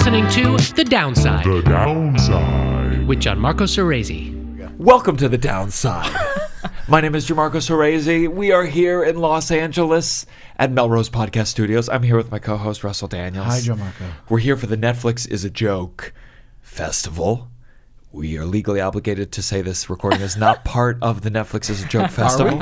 listening to The Downside. The Downside. With Gianmarco Soresi. Welcome to The Downside. My name is Gianmarco Soresi. We are here in Los Angeles at Melrose Podcast Studios. I'm here with my co-host, Russell Daniels. Hi, Gianmarco. We're here for the Netflix is a Joke Festival. We are legally obligated to say this recording is not part of the Netflix is a Joke Festival.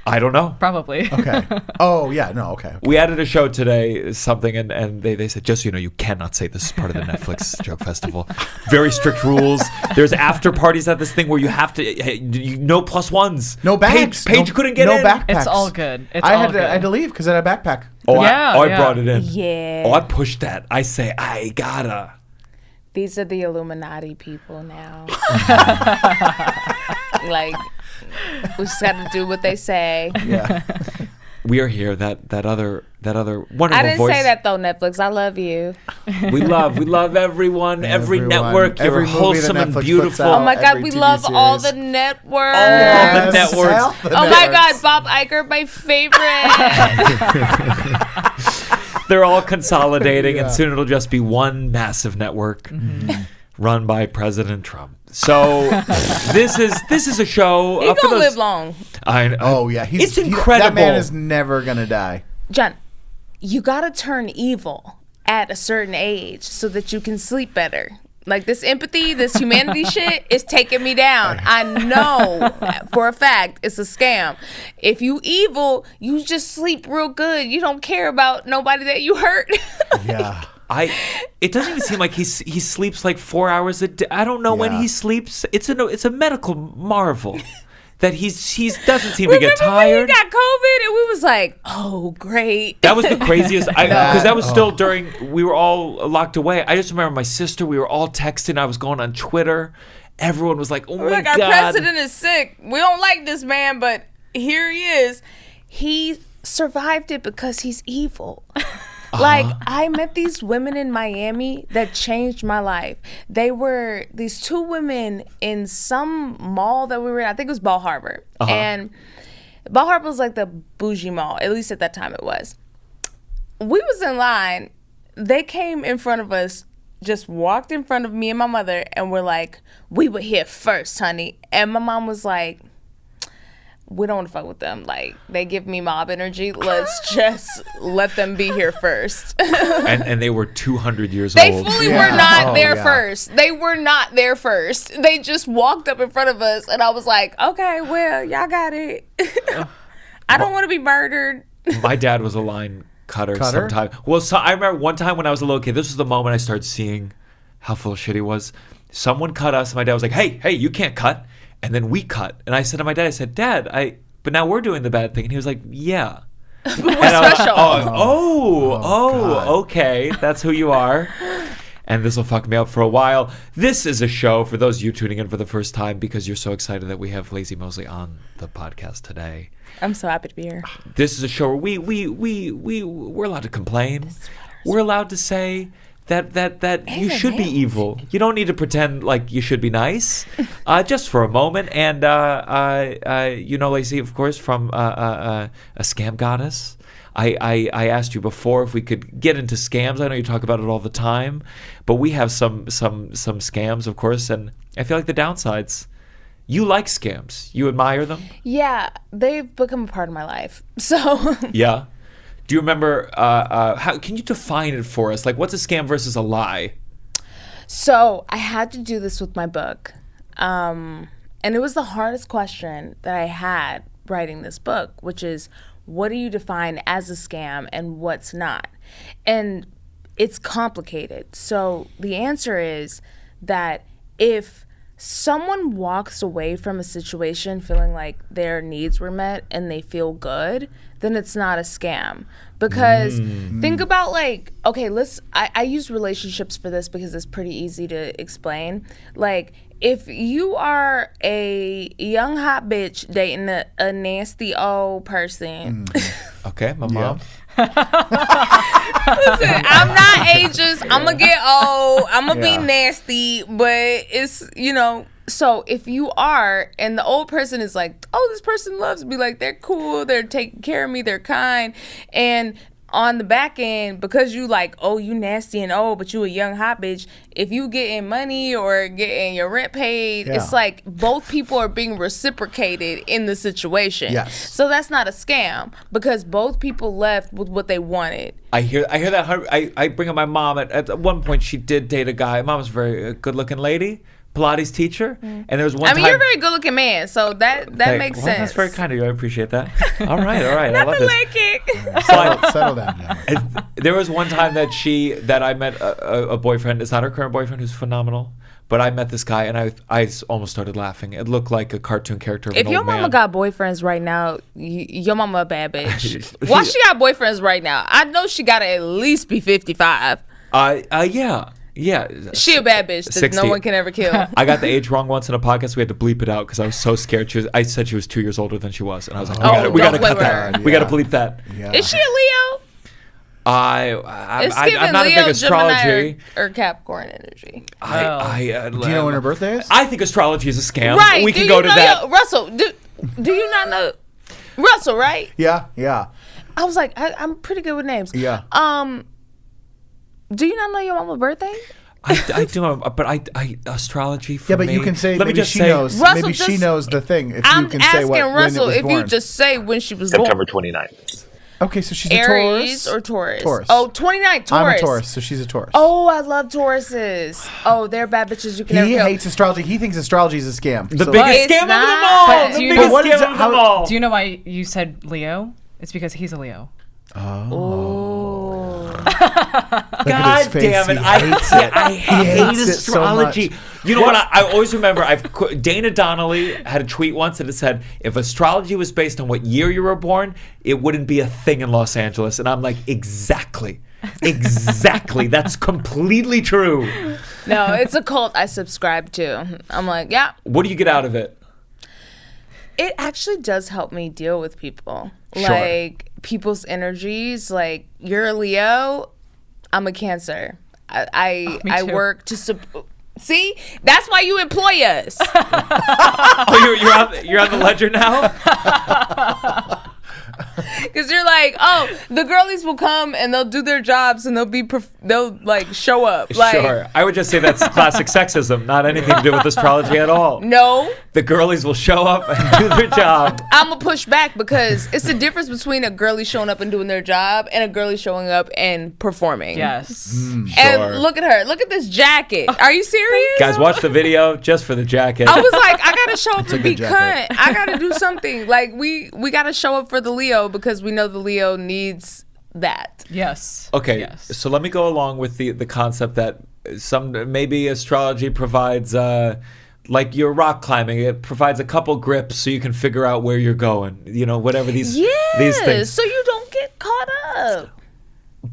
I don't know. Probably. Okay. Oh, yeah. No, okay. We added a show today, something, and they said, just so you know, you cannot say this is part of the Netflix Joke Festival. Very strict rules. There's after parties at this thing where you have to, no plus ones. No bags. Paige couldn't get in. No backpacks. It's all good. I had to leave because I had a backpack. I brought it in. Yeah. Oh, I pushed that. I say, I gotta. These are the Illuminati people now. Like, we just got to do what they say. Yeah. We are here. That other wonderful I didn't voice. say that though, Netflix. I love you. We love everyone, every Everyone. network. You're Every movie wholesome that and Netflix beautiful. puts out. Oh my God, every we TV love all the series. networks. All the networks. Oh my God, Bob Iger, my favorite. They're all consolidating, Yeah. and soon it'll just be one massive network run by President Trump. So this is a show. He gonna live long. Oh, yeah. It's incredible. That man is never going to die. John, you got to turn evil at a certain age so that you can sleep better. Like this empathy, this humanity shit is taking me down. I know for a fact it's a scam. If you evil, you just sleep real good. You don't care about nobody that you hurt. Yeah. It doesn't even seem like he sleeps like 4 hours a day. I don't know when Yeah. he sleeps. It's a medical marvel that he doesn't seem to get Remember when tired. he got COVID and we was like, oh, great. That was the craziest. Because that was still during, we were all locked away. I just remember my sister, we were all texting. I was going on Twitter. Everyone was like, oh my Like, God. our president is sick. We don't like this man, but here he is. He survived it because he's evil. Like, I met these women in Miami that changed my life. They were these two women in some mall that we were in. I think it was Bal Harbor. And Bal Harbor was like the bougie mall. At least at that time it was. We was in line. They came in front of us, just walked in front of me and my mother, and were like, we were here first, honey. And my mom was like, we don't want to fuck with them. Like, they give me mob energy. Let's just let them be here first. and they were 200 years They old. fully Yeah. were not Oh, there yeah. first. They were not there first. They just walked up in front of us, and I was like, okay, well, y'all got it. I don't want to be murdered. My dad was a line cutter sometime. Well, so I remember one time when I was a little kid, this was the moment I started seeing how full of shit he was. Someone cut us, and my dad was like, hey, you can't cut. And then we cut. And I said to my dad, I said, Dad, but now we're doing the bad thing. And he was like, yeah. We're And I was like, special. God. okay. That's who you are. And this will fuck me up for a while. This is a show for those of you tuning in for the first time because you're so excited that we have Laci Mosley on the podcast today. I'm so happy to be here. This is a show where we're allowed to complain. We're allowed to say that you should be evil. You don't need to pretend like you should be nice, just for a moment. And you know, Laci, of course, from a scam goddess. I asked you before if we could get into scams. I know you talk about it all the time, but we have some scams, of course, and I feel like the downsides. You like scams. You admire them. Yeah, they've become a part of my life. So Yeah. Do you remember, how can you define it for us? Like, what's a scam versus a lie? So I had to do this with my book. And it was the hardest question that I had writing this book, which is, what do you define as a scam and what's not? And it's complicated. So the answer is that if someone walks away from a situation feeling like their needs were met and they feel good, then it's not a scam. Because think about like, okay, I use relationships for this because it's pretty easy to explain. Like, if you are a young hot bitch dating a nasty old person. Okay, my mom. Listen, I'm not ageist. I'm gonna get old. I'm gonna be nasty, but it's, so if you are, and the old person is like, oh, this person loves me, like they're cool, they're taking care of me, they're kind, and on the back end, because you like, oh, you nasty and but you a young hot bitch. If you getting money or getting your rent paid, it's like both people are being reciprocated in the situation. Yes. So that's not a scam because both people left with what they wanted. I hear that. I bring up my mom. At one point, she did date a guy. My mom's a very good-looking lady, Pilates teacher, and there was one time. You're a very good-looking man, so that makes sense. That's very kind of you. I appreciate that. All right. I love the this. leg kick. Settle down now. There was one time that I met a boyfriend. It's not her current boyfriend, who's phenomenal. But I met this guy, and I almost started laughing. It looked like a cartoon character of an If your old man. mama got boyfriends right now, your mama a bad bitch. Why she got boyfriends right now? I know she got to at least be 55. Yeah. She a bad bitch that 60. no one can ever kill. I got the age wrong once in a podcast. We had to bleep it out because I was so scared. I said she was 2 years older than she was, and I was like, we got to don't cut play that. with We got to bleep that. Yeah. Is she a Leo? I'm not a big astrology. Gemini, or Capricorn energy. Do you know when her birthday is? I think astrology is a scam. Right. We can go to that. Russell, do you not know? Russell, right? Yeah. I was like, I'm pretty good with names. Yeah. Do you not know your mama's birthday? I do, but I astrology for me. Yeah, but you can say Let me maybe just she say, knows. Russell, Maybe she knows the thing. If I'm you can say asking when Russell it was if born. you just say when she was September born. 29th. Okay, so she's a Aries Taurus. or Taurus? Taurus. Oh, 29 Taurus. I'm a Taurus, so she's a Taurus. Oh, I love Tauruses. Oh, they're bad bitches you can never He kill. hates astrology. He thinks astrology is a scam. the So- biggest It's scam of them not. all. But The do you biggest know- what is scam it- of how- them all. Do you know why you said Leo? It's because he's a Leo. Look at God his face. damn it! He I hates it. I He hate hates it so astrology. much. You know what? I always remember. Dana Donnelly had a tweet once that it said, "If astrology was based on what year you were born, it wouldn't be a thing in Los Angeles." And I'm like, exactly. That's completely true. No, it's a cult I subscribe to. I'm like, yeah. What do you get out of it? It actually does help me deal with people. Sure. Like, people's energies. Like, you're a Leo, I'm a Cancer. I too. work to see? That's why you employ us. Oh, you're on the ledger now? Because you're like, oh, the girlies will come and they'll do their jobs and they'll like show up. Like, Sure. I would just say that's classic sexism, not anything to do with astrology at all. no, The girlies will show up and do their job. I'm gonna push back because it's the difference between a girlie showing up and doing their job and a girlie showing up and performing. Yes. And Sure. look at her. Look at this jacket. Are you serious? Guys, watch the video just for the jacket. I was like, I gotta show up and be good jacket. cunt. I gotta do something. Like we gotta show up for the Leo because we know the Leo needs that. Yes. Okay, Yes. so let me go along with the concept that maybe astrology provides, like your rock climbing, it provides a couple grips so you can figure out where you're going. You know, whatever these things. So you don't get caught up.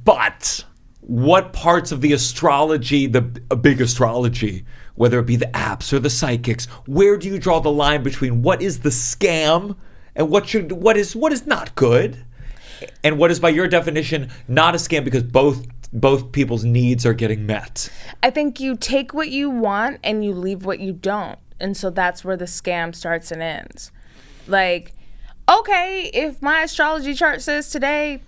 But what parts of the astrology, a big astrology, whether it be the apps or the psychics, where do you draw the line between what is the scam and what is not good, and what is, by your definition, not a scam because both people's needs are getting met? I think you take what you want and you leave what you don't. And so that's where the scam starts and ends. Like, okay, if my astrology chart says today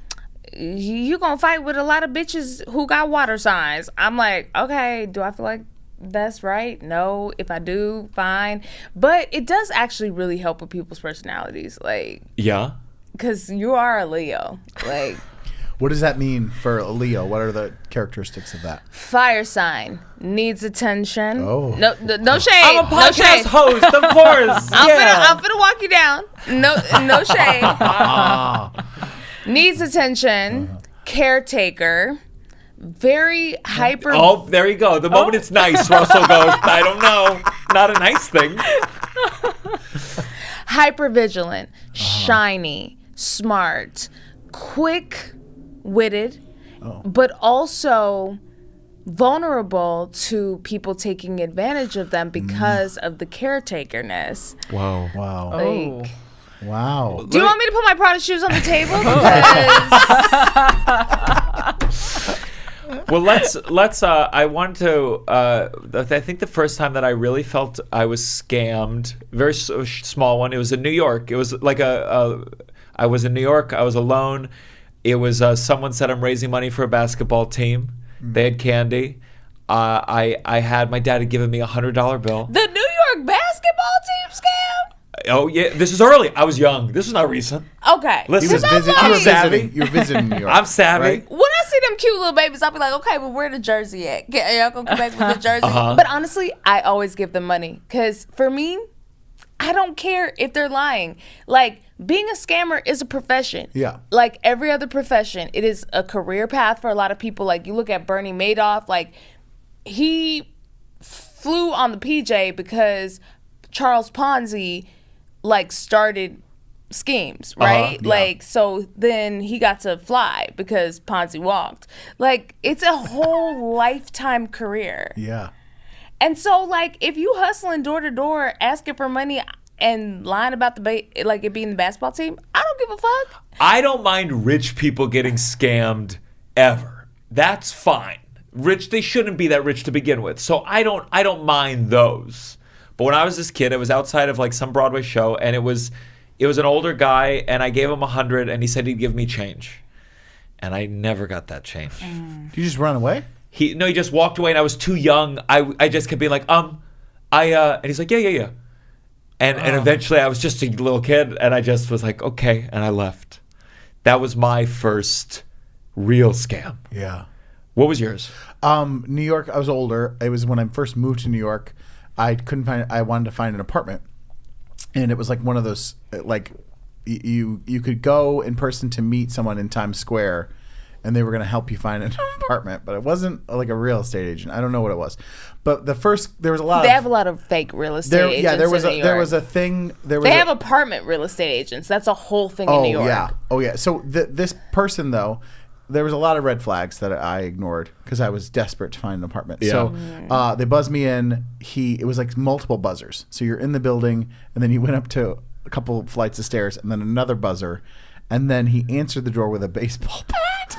you gonna fight with a lot of bitches who got water signs, I'm like, okay, do I feel like that's right? No. If I do, fine. But it does actually really help with people's personalities. Like, Yeah. because you are a Leo. Like, What does that mean for a Leo? What are the characteristics of that? fire sign needs attention. Oh. No shade. I'm a no podcast shade. host, of course. I'm finna walk you down. No shade. Needs attention. Caretaker. Very hyper. Oh, there you go. The moment it's nice, Russell goes, I don't know. Not a nice thing. Hyper vigilant. Shiny. Smart. Quick witted. But also vulnerable to people taking advantage of them because of the caretakerness. Wow. Wow. Oh. Wow. Do you want me to put my Prada shoes on the table? Because Well, let's. I want to. I think the first time that I really felt I was scammed, very small one. It was in New York. It was like I was in New York. I was alone. It was someone said I'm raising money for a basketball team. They had candy. I had my dad had given me $100 bill. The New York basketball team scam? Oh yeah, this is early. I was young. This was not recent. Okay. Listen, He was I'm visiting. like- I'm savvy. You were visiting New York. I'm savvy. right? When I see them cute little babies, I'll be like, okay, but where the jersey at? Y'all gonna come back with the jersey? But honestly, I always give them money. Because for me, I don't care if they're lying. Like, being a scammer is a profession. Yeah. Like every other profession, it is a career path for a lot of people. Like, you look at Bernie Madoff, like, he flew on the PJ because Charles Ponzi, like, started schemes, right? yeah. Like, so then he got to fly because Ponzi walked. Like, it's a whole lifetime career. Yeah. And so, like, if you hustling door to door, asking for money and lying about like it being the basketball team, I don't give a fuck. I don't mind rich people getting scammed ever. That's fine. Rich, they shouldn't be that rich to begin with. So I don't mind those. But when I was this kid, I was outside of like some Broadway show, and it was an older guy, and I gave him $100, and he said he'd give me change, and I never got that change. Did you just run away? He just walked away, and I was too young. I just kept being like, and he's like, yeah. And eventually I was just a little kid, and I just was like, okay, and I left. That was my first real scam. Yeah. What was yours? New York, I was older. It was when I first moved to New York. I wanted to find an apartment. And it was like one of those, like, you could go in person to meet someone in Times Square, and they were going to help you find an apartment. But it wasn't like a real estate agent. I don't know what it was. But there was a lot They of... have a lot of fake real estate agents. Yeah, there in New was York. a thing... They have apartment real estate agents. That's a whole thing in New York. Oh, yeah. So this person, though, there was a lot of red flags that I ignored because I was desperate to find an apartment. Yeah. So they buzzed me in. It was like multiple buzzers. So you're in the building, and then you went up to a couple flights of stairs, and then another buzzer, and then he answered the door with a baseball bat.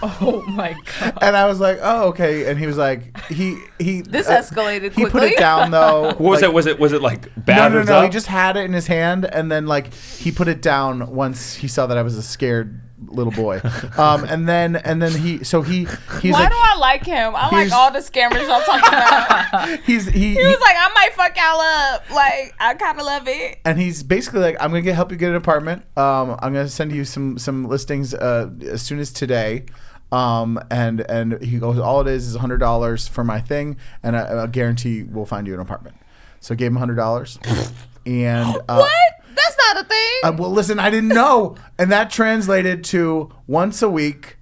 Oh my god. And I was like, oh, okay. And he was like, he This escalated He put quickly. it down though. What was it? Was it like No, battered no. up? He just had it in his hand, and then like he put it down once he saw that I was a scared little boy. And then he's Why like, do I like him? I like he's- all the scammers y'all talking about. he He was like, I might fuck y'all up. Like, I kind of love it. and he's basically like, I'm gonna help you get an apartment. I'm gonna send you some listings as soon as today. And he goes, all it is $100 for my thing, and I guarantee we'll find you an apartment. So I gave him $100. And What? That's not a thing. well, listen, I didn't know, and that translated to once a week.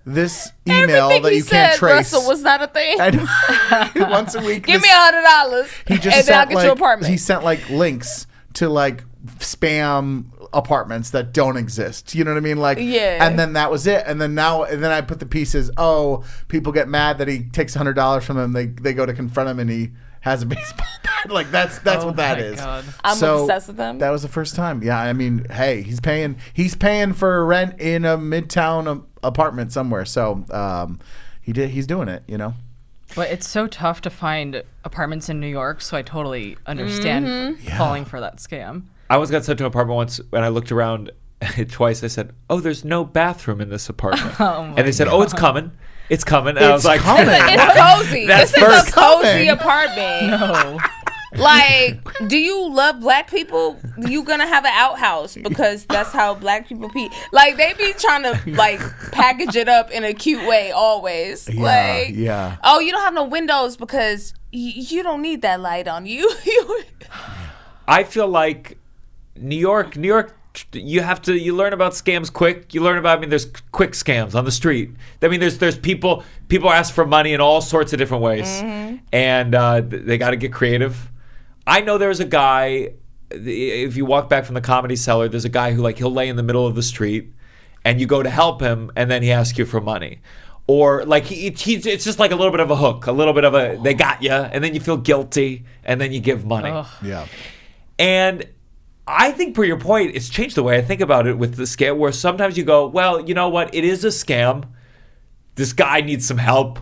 This email Everything that he you can't said, trace. Russell, was not a thing. Once a week. Give this- me $100, He just and then I'll sent get like you an apartment. he sent like links to like spam apartments that don't exist. You know what I mean? Like, Yeah. And then that was it. And then I put the pieces. Oh, people get mad that he takes $100 from them. They go to confront him, and he has a baseball bat. Like that's Oh what that my is. God. I'm obsessed with him. That was the first time. Yeah, I mean, hey, he's paying for rent in a midtown apartment somewhere. So he's doing it. You know. But it's so tough to find apartments in New York, so I totally understand falling for that scam. I was got sent to an apartment once, and I looked around twice. I said, "Oh, there's no bathroom in this apartment," and they said, "Oh, it's coming, it's coming." And I was like, coming. It's cozy. That's This is first a cozy coming. apartment. No. Like, do you love black people? You gonna have an outhouse because that's how black people be. Like, they be trying to like package it up in a cute way always. Yeah, Like, yeah. oh, you don't have no windows because you don't need that light on you. I feel like New York, you learn about scams quick. You learn about, there's quick scams on the street. I mean, there's people ask for money in all sorts of different ways, and they got to get creative. I know there's a guy, if you walk back from the Comedy Cellar, there's a guy who he'll lay in the middle of the street, and you go to help him, and then he asks you for money. Or it's just like a little bit of a hook, a little bit of a, they got you, and then you feel guilty, and then you give money. Ugh. Yeah. And I think, per your point, it's changed the way I think about it with the scam, where sometimes you go, well, you know what? It is a scam. This guy needs some help.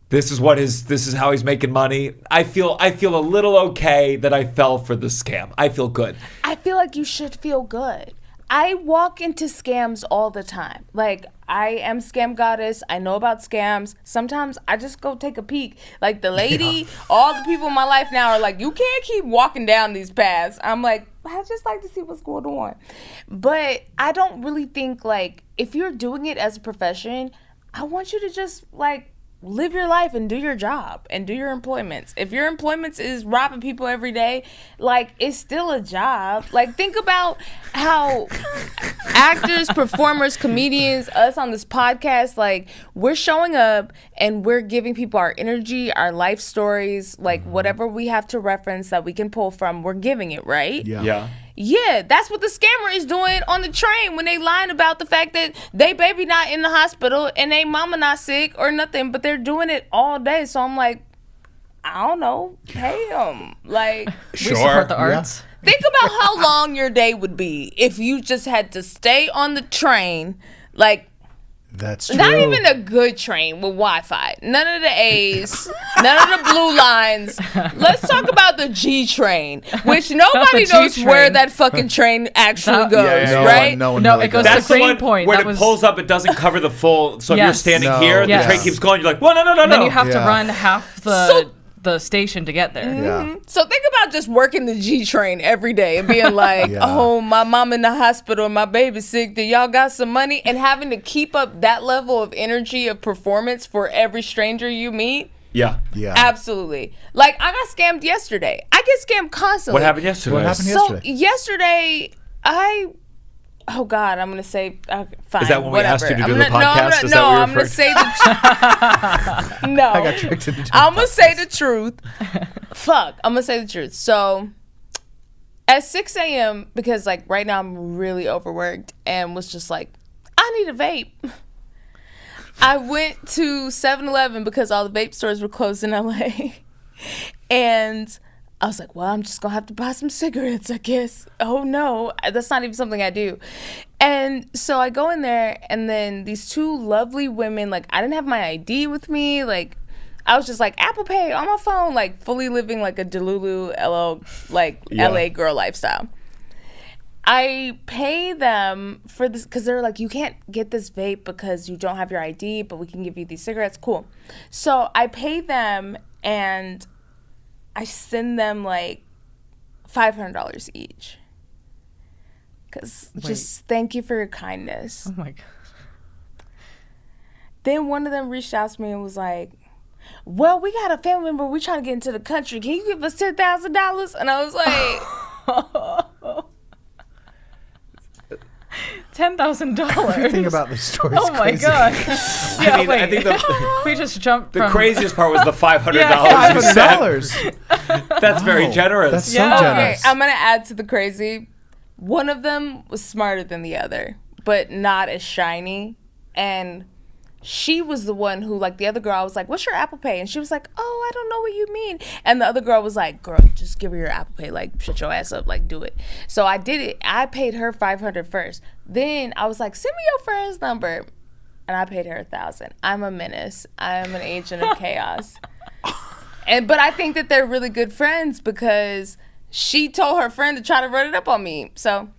This is how he's making money. I feel a little okay that I fell for the scam. I feel good. I feel like you should feel good. I walk into scams all the time. Like, I am scam goddess. I know about scams. Sometimes I just go take a peek. Like the lady, all the people in my life now are like, you can't keep walking down these paths. I'm like, I just like to see what's going on. But I don't really think, like, if you're doing it as a profession, I want you to just, like, live your life and do your job and do your employments. If your employments is robbing people every day, like, it's still a job. Like, think about how actors, performers, comedians, us on this podcast, like, we're showing up and we're giving people our energy, our life stories, like, whatever we have to reference that we can pull from, we're giving it, right? Yeah, that's what the scammer is doing on the train when they lying about the fact that they baby not in the hospital and they mama not sick or nothing, but they're doing it all day. So I'm like, I don't know, pay them. Like, We support the arts. think about how long your day would be if you just had to stay on the train, like, That's true. not even a good train with Wi-Fi. None of the A's, none of the blue lines. Let's talk about the G train, which nobody The knows G where train. that fucking train actually goes, no right? One, no one No, really it goes does. That's to the Green one Point. when That it was- pulls up, it doesn't cover the full. So if you're Yes. standing No. here, the Yes. train keeps going. You're like, well, no. Then you have to Yeah. run half the station to get there. Yeah. So think about just working the G train every day and being like, Yeah. oh, my mom in the hospital, my baby's sick. Do y'all got some money? And having to keep up that level of energy of performance for every stranger you meet. Yeah. Yeah. Absolutely. Like, I got scammed yesterday. I get scammed constantly. What happened yesterday? What happened So yesterday? yesterday, oh God, I'm gonna say fine. Is that when we whatever. asked you to I'm do the gonna- podcast? Is that No, what you're I'm gonna referring say the no. I got tricked into doing I'm gonna say the truth. Fuck, I'm gonna say the truth. So at 6 a.m., because like right now I'm really overworked and was just like, I need a vape. I went to 7-Eleven because all the vape stores were closed in LA. And I was like, well, I'm just going to have to buy some cigarettes, I guess. Oh, no. That's not even something I do. And so I go in there, and then these two lovely women, like, I didn't have my ID with me. Like, I was just like, Apple Pay on my phone, like, fully living like a Delulu, LA girl lifestyle. I pay them for this because they're like, you can't get this vape because you don't have your ID, but we can give you these cigarettes. Cool. So I pay them and I send them like $500 each. Because just thank you for your kindness. Oh my God. Then one of them reached out to me and was like, well, we got a family member. We're trying to get into the country. Can you give us $10,000? And I was like... $10,000. Everything about this story is Oh my crazy. God. Yeah, I mean, I think we just jumped the from craziest part was the $500 Yeah. you said. $500. That's very Wow. generous. That's so Yeah. Okay, generous. I'm going to add to the crazy. One of them was smarter than the other, but not as shiny. And she was the one who, like, the other girl, I was like, what's your Apple Pay? And she was like, oh, I don't know what you mean. And the other girl was like, girl, just give her your Apple Pay. Like, shut your ass up. Like, do it. So I did it. I paid her $500 first. Then I was like, send me your friend's number. And I paid her $1,000. I'm a menace. I'm an agent of chaos. But I think that they're really good friends because she told her friend to try to run it up on me. So,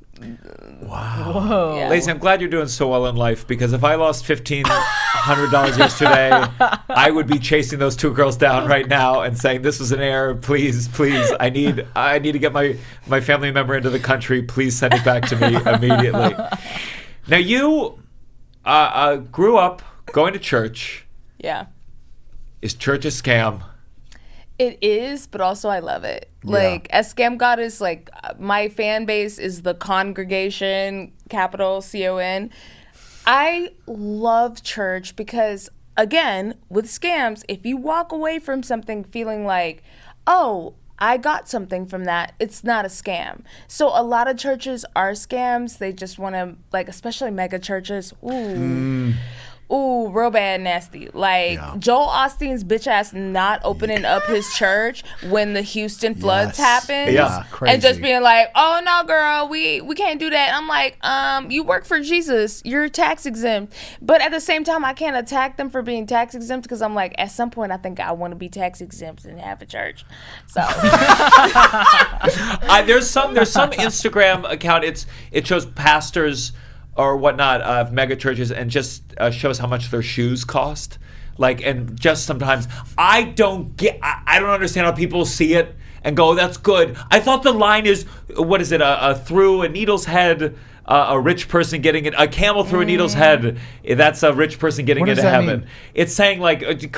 Whoa. yeah. Lacey, I'm glad you're doing so well in life because if I lost $1,500 yesterday, I would be chasing those two girls down right now and saying, this was an error. Please, I need to get my family member into the country. Please send it back to me immediately. Now, you grew up going to church. Yeah. Is church a scam? It is, but also I love it. Like, as Scam Goddess, like, my fan base is the congregation, capital C-O-N. I love church because, again, with scams, if you walk away from something feeling like, oh, I got something from that, it's not a scam. So a lot of churches are scams. They just want to, like, especially mega churches. Ooh, real bad nasty. Like, Joel Osteen's bitch ass not opening up his church when the Houston floods happened. Yeah, crazy. And just being like, oh, no, girl, we can't do that. I'm like, you work for Jesus. You're tax exempt. But at the same time, I can't attack them for being tax exempt because I'm like, at some point, I think I want to be tax exempt and have a church. So, There's some Instagram account. It shows pastors or whatnot of megachurches and just shows how much their shoes cost. Like, and just sometimes I don't understand how people see it and go, that's good. I thought the line is, what is it, through a needle's head, a rich person getting it, a camel through a needle's head. That's a rich person getting into heaven. Mean? It's saying like you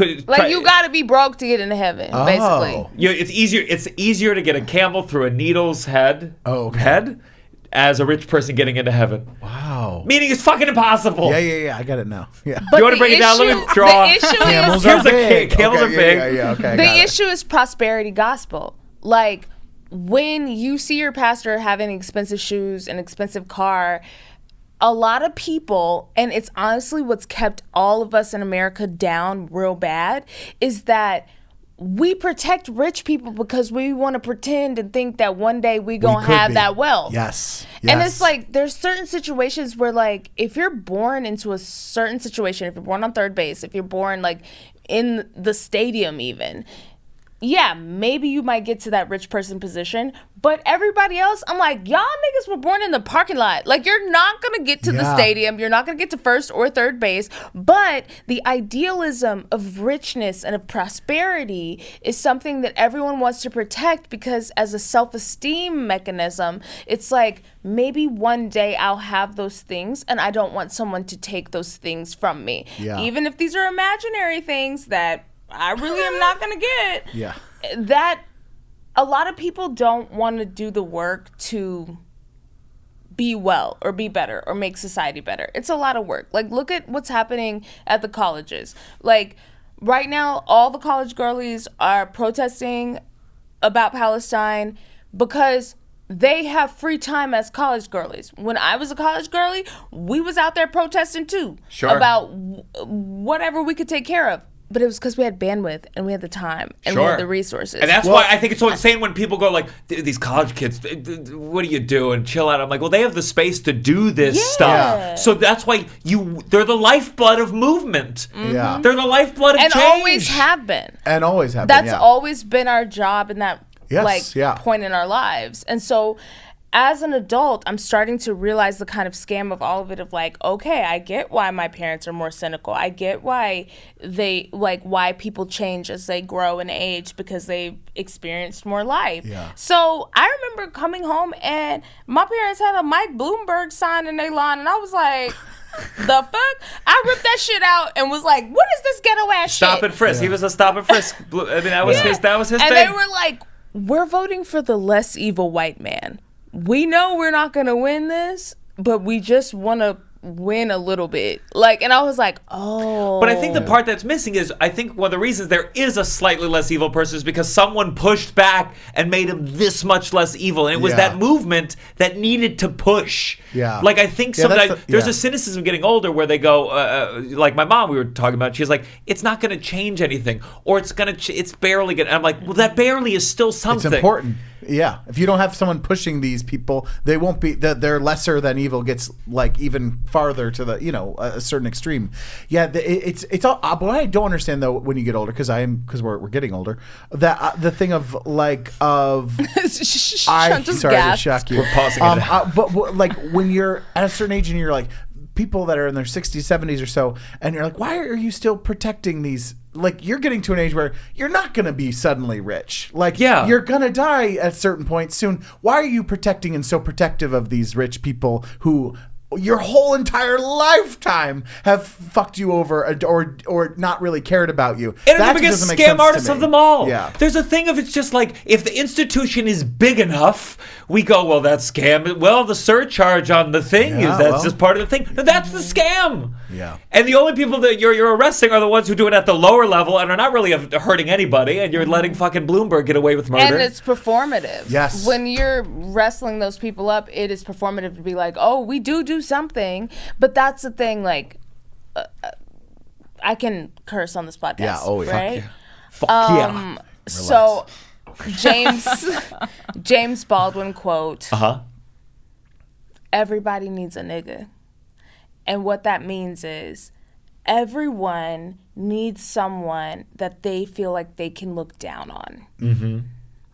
got to be broke to get into heaven, basically. It's easier to get a camel through a needle's head. Head. As a rich person getting into heaven. Wow. Meaning it's fucking impossible. Yeah. I got it now. Yeah. But you want to break it down? Let me draw. Camels are big. Camels are big. Yeah, okay, the issue is prosperity gospel. Like, when you see your pastor having expensive shoes, an expensive car, a lot of people, and it's honestly what's kept all of us in America down real bad, is that we protect rich people because we want to pretend and think that one day we gonna have that wealth. Yes. And it's like, there's certain situations where, like, if you're born into a certain situation, if you're born on third base, if you're born like in the stadium even, yeah, maybe you might get to that rich person position, but everybody else, I'm like, y'all niggas were born in the parking lot. Like, you're not going to get to the stadium. You're not going to get to first or third base. But the idealism of richness and of prosperity is something that everyone wants to protect because as a self-esteem mechanism, it's like, maybe one day I'll have those things and I don't want someone to take those things from me. Yeah. Even if these are imaginary things that I really am not going to get. Yeah. That a lot of people don't want to do the work to be well or be better or make society better. It's a lot of work. Like, look at what's happening at the colleges. Like, right now, all the college girlies are protesting about Palestine because they have free time as college girlies. When I was a college girly, we was out there protesting too. Sure. About whatever we could take care of. But it was because we had bandwidth and we had the time and we had the resources. And that's why I think it's so insane when people go like, these college kids, what do you do? And chill out. I'm like, well, they have the space to do this stuff. So that's why they're the lifeblood of movement. Yeah. They're the lifeblood of and change. always have been. That's always been our job in that point in our lives. And so as an adult, I'm starting to realize the kind of scam of all of it of like, okay, I get why my parents are more cynical. I get why why people change as they grow in age because they've experienced more life. Yeah. So I remember coming home and my parents had a Mike Bloomberg sign in their lawn and I was like, the fuck? I ripped that shit out and was like, what is this ghetto ass shit? Stop and frisk. He was a stop and frisk. I mean, that was his thing. And they were like, we're voting for the less evil white man. We know we're not going to win this, but we just want to win a little bit. Like, and I was like, oh. But I think the part that's missing is, I think one of the reasons there is a slightly less evil person is because someone pushed back and made him this much less evil. And it was that movement that needed to push. Yeah. Like, I think sometimes there's a cynicism getting older where they go, like my mom, we were talking about, she's like, it's not going to change anything. Or it's barely going to, I'm like, well, that barely is still something. It's important. Yeah, if you don't have someone pushing these people, they won't be. Their lesser than evil gets like even farther to the a certain extreme. Yeah, it's all. But what I don't understand though when you get older, because we're getting older, that the thing of like of sorry to shock you. We're pausing it. But like when you're at a certain age and you're like people that are in their 60s, 70s or so, and you're like, why are you still protecting these? Like, you're getting to an age where you're not going to be suddenly rich. Like, you're going to die at a certain point soon. Why are you protecting and so protective of these rich people who your whole entire lifetime have fucked you over or not really cared about you? And they're the biggest scam artists of them all. Yeah. There's a thing of it's just like, if the institution is big enough, we go, well, that's scam. Well, the surcharge on the thing is just part of the thing. No, that's the scam. Yeah. And the only people that you're arresting are the ones who do it at the lower level and are not really hurting anybody, and you're letting fucking Bloomberg get away with murder. And it's performative. Yes. When you're wrestling those people up, it is performative to be like, oh, we do something. But that's the thing, like, I can curse on this podcast. Yeah, oh yeah. Right? Fuck yeah. So James Baldwin quote, everybody needs a nigga. And what that means is everyone needs someone that they feel like they can look down on. Mm-hmm.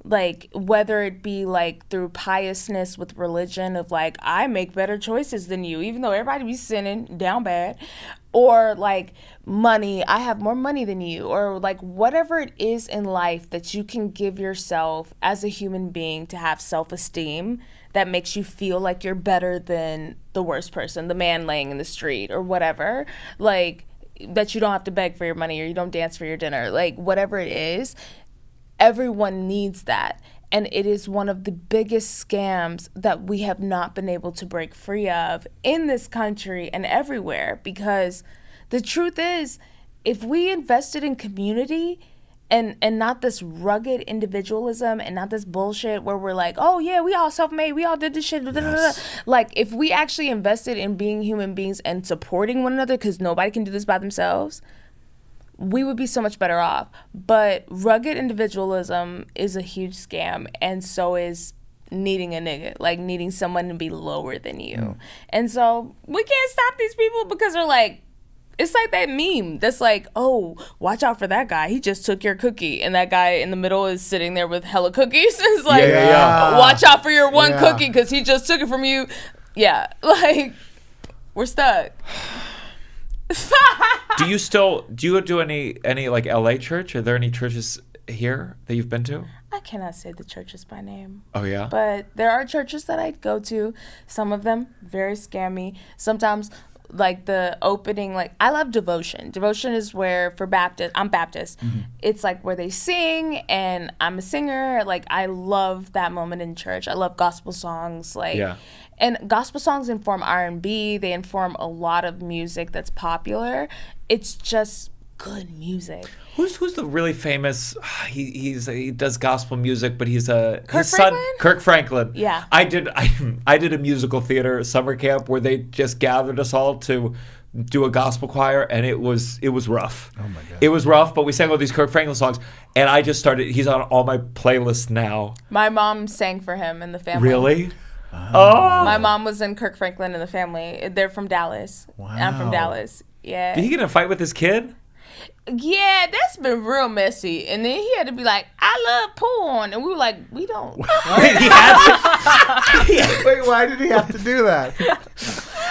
like whether it be like through piousness with religion of like I make better choices than you even though everybody be sinning down bad, or like money, I have more money than you, or like whatever it is in life that you can give yourself as a human being to have self-esteem that makes you feel like you're better than the worst person, the man laying in the street or whatever, like that you don't have to beg for your money or you don't dance for your dinner, like whatever it is. Everyone needs that. And it is one of the biggest scams that we have not been able to break free of in this country and everywhere. Because the truth is, if we invested in community and not this rugged individualism and not this bullshit where we're like, oh yeah, we all self-made, we all did this shit. Yes. Like if we actually invested in being human beings and supporting one another, because nobody can do this by themselves, we would be so much better off. But rugged individualism is a huge scam, and so is needing a nigga, like needing someone to be lower than you. And so we can't stop these people because they're like, it's like that meme that's like, oh, watch out for that guy. He just took your cookie. And that guy in the middle is sitting there with hella cookies. It's like, watch out for your one cookie because he just took it from you. Yeah, like, we're stuck. Do you do any like LA church? Are there any churches here that you've been to? I cannot say the churches by name. Oh yeah? But there are churches that I go to. Some of them very scammy. Sometimes like the opening, like I love devotion. Devotion is where I'm Baptist. Mm-hmm. It's like where they sing and I'm a singer. Like I love that moment in church. I love gospel songs. And gospel songs inform R&B. They inform a lot of music that's popular. It's just good music. Who's the really famous? He does gospel music, but he's his Franklin? son Kirk Franklin. Yeah, I did a musical theater summer camp where they just gathered us all to do a gospel choir, and it was rough. Oh my god, it was rough. But we sang all these Kirk Franklin songs, and I just started. He's on all my playlists now. My mom sang for him in the family. Really? Oh. My mom was in Kirk Franklin in the family. They're from Dallas. Wow. I'm from Dallas. Yeah. Did he get in a fight with his kid? Yeah, that's been real messy. And then he had to be like, I love porn. And we were like, we don't. He had to. Wait, why did he have to do that?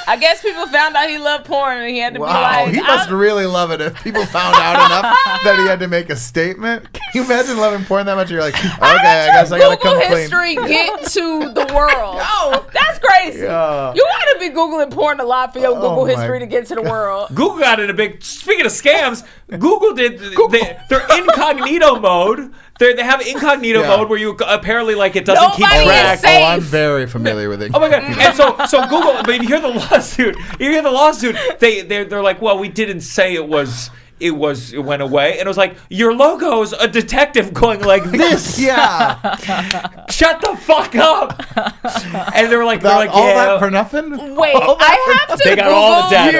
I guess people found out he loved porn and he had to be Wow, like. he must really love it if people found out enough that he had to make a statement. Can you imagine loving porn that much? You're like, okay, I guess I gotta Google come clean. history get to the world. No. That's crazy. Yeah. You gotta be Googling porn a lot for your Google my history to get to the world. Google got in a big. Speaking of scams, Google did. They're incognito mode. They have incognito mode where you apparently like it doesn't keep Nobody track. is safe. Oh, I'm very familiar with it. Oh my god! And so Google. But if you hear the lawsuit. They're like, well, we didn't say it went away, and it was like your logo's a detective going like this. Yeah. Shut the fuck up. And they were like, All yeah. that for nothing? Wait, I have to They got Google. all the data.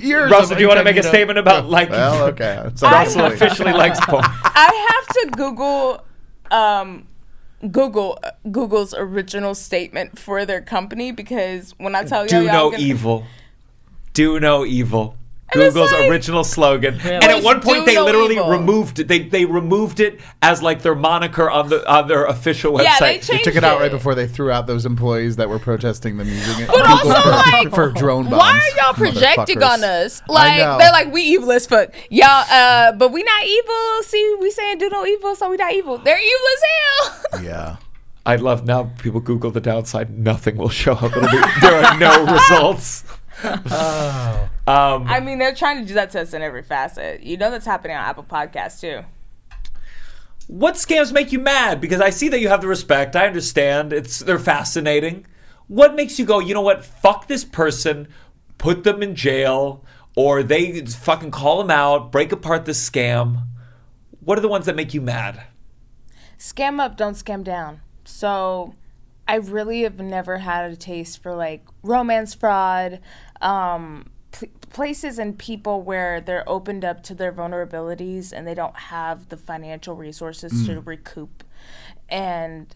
Years. Russell, of do you want to make a incognito. statement about like? Well, okay. Russell officially likes porn. I have to Google Google's original statement for their company, because when I tell Do y'all, no evil. Do no evil. And it's Google's like- original slogan. Really? And at one point Do they no literally evil. removed it. They removed it as like their moniker on their official website. Yeah, they They changed took it out right before they threw out those employees that were protesting them using it. But also, like, for drone bombs. why are y'all projecting Motherfuckers. on us? I Like know. they're like, we evil as fuck, y'all. But we not evil. See, we saying do no evil, so we not evil. They're evil as hell. Yeah. I love now people Google the downside. Nothing will show up. There are no results. I mean, they're trying to do that to us in every facet. You know that's happening on Apple Podcasts too. What scams make you mad? Because I see that you have the respect. I understand. They're fascinating. What makes you go, you know what? Fuck this person. Put them in jail. Or they fucking call them out. Break apart this scam. What are the ones that make you mad? Scam up, don't scam down. So I really have never had a taste for like romance fraud, places and people where they're opened up to their vulnerabilities and they don't have the financial resources to recoup. And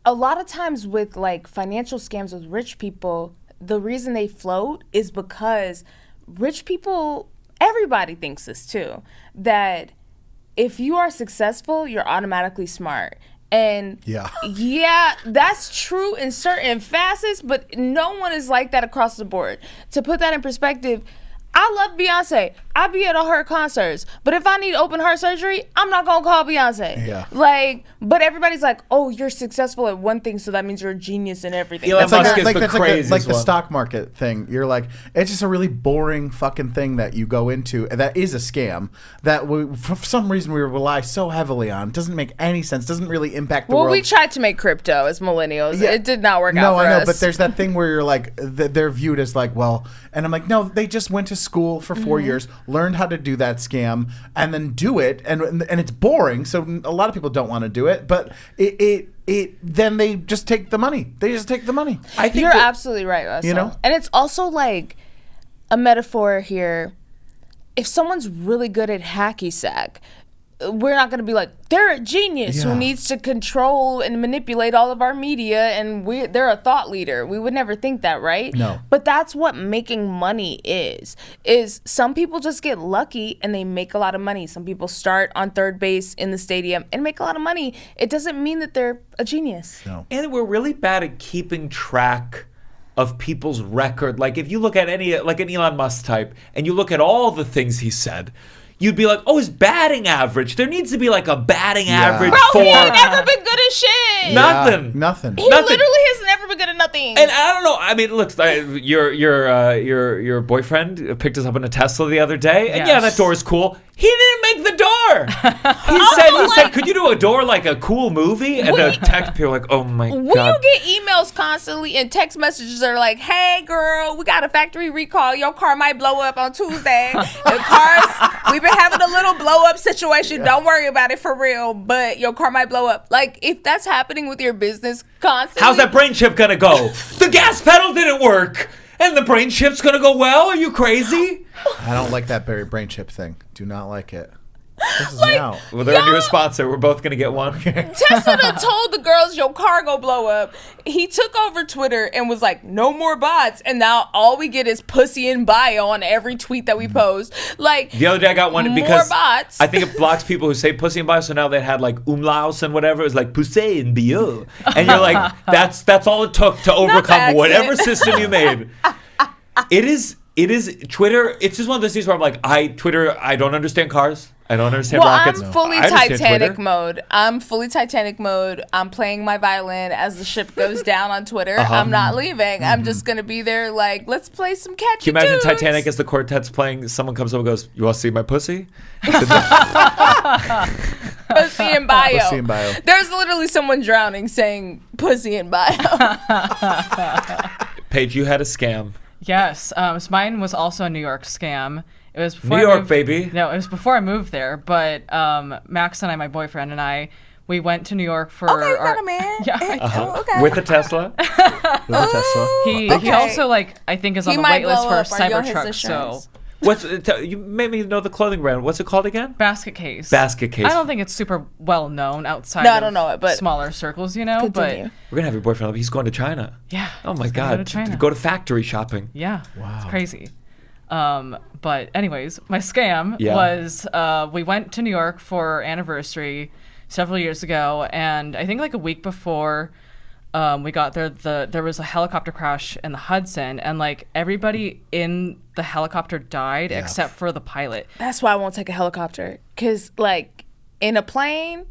a lot of times with like financial scams with rich people, the reason they float is because rich people, everybody thinks this too, that if you are successful, you're automatically smart. And yeah, that's true in certain facets, but no one is like that across the board. To put that in perspective, I love Beyonce. I be at all her concerts. But if I need open heart surgery, I'm not going to call Beyonce. Yeah. Like, but everybody's like, oh, you're successful at one thing, so that means you're a genius in everything. Elon That's like, Musk is the that's craziest like the one. stock market thing. You're like, it's just a really boring fucking thing that you go into. That is a scam that for some reason we rely so heavily on. Doesn't make any sense. Doesn't really impact the well, world. we tried to make crypto as millennials. Yeah. It did not work out No, for I know, us. but there's that thing where you're like, they're viewed as like, well, and I'm like, no, they just went to school for 4 years, learned how to do that scam, and then do it, and it's boring, so a lot of people don't want to do it, but then they just take the money. They just take the money. I think You're absolutely right, Russell. You know? And it's also like a metaphor here. If someone's really good at hacky sack, we're not going to be like, they're a genius who Yeah. needs to control and manipulate all of our media, and they're a thought leader. We would never think that, right? No. But that's what making money is some people just get lucky and they make a lot of money. Some people start on third base in the stadium and make a lot of money. It doesn't mean that they're a genius. No. And we're really bad at keeping track of people's record. Like if you look at an Elon Musk type and you look at all the things he said, you'd be like, oh, his batting average. There needs to be like a batting average Bro, for he ain't never been good at shit. nothing. Nothing. He Nothing. literally has never been good at nothing. And I don't know. I mean, look, your boyfriend picked us up in a Tesla the other day, and yeah, Yes. that door is cool. He didn't make the door. He said, could you do a door like a cool movie? And the tech people are like, oh my when god. you get emails constantly and text messages that are like, hey girl, we got a factory recall. Your car might blow up on Tuesday. We've been having a little blow up situation. Don't worry about it for real, but your car might blow up. Like if that's happening with your business constantly. How's that brain chip gonna go? The gas pedal didn't work, and the brain chip's gonna go well? Are you crazy? I don't like that Barry brain chip thing. Do not like it. This is Like, now. Well, they're a new sponsor. We're both gonna get one. Tesla done told the girls your car go blow up. He took over Twitter and was like, no more bots. And now all we get is pussy in bio on every tweet that we post. Like The other day I got one more because bots. I think it blocks people who say pussy in bio. So now they had like umlauts and whatever. It was like pussy in bio, and you're like, that's all it took to overcome accent. whatever system you made. It is Twitter. It's just one of those things where I'm like, I don't understand cars. I don't understand Well, rockets. I'm fully I understand Titanic Twitter. mode. I'm fully Titanic mode. I'm playing my violin as the ship goes down on Twitter. I'm not leaving. I'm just going to be there like, let's play some catchy Can you imagine tunes. Titanic as the quartet's playing? Someone comes up and goes, "You want to see my pussy?" Pussy in bio. Pussy in bio. There's literally someone drowning saying pussy in bio. Paige, you had a scam. Yes, so mine was also a New York scam. It was before New I York, moved, baby. No, it was before I moved there. But Max and I, my boyfriend and I, we went to New York for. Okay, you got a man. Yeah, I do. Oh, okay. With a Tesla. With a Tesla. He Okay. also I think is on He the might wait list blow for up. Are you on his Cybertruck. insurance? So You made me know the clothing brand. What's it called again? basket case. Basket case. I don't think it's super well known outside. No, I of don't know it, but smaller circles, you know. Continue. We're gonna have your boyfriend. He's going to China. But yeah. Oh my he's gonna God! Go to China. To go to factory shopping. Yeah. Wow. It's crazy. But anyways, my scam Yeah. was we went to New York for anniversary several years ago, and I think like a week before we got there, there was a helicopter crash in the Hudson, and like everybody in the helicopter died except for the pilot. That's why I won't take a helicopter. Because, like, in a plane,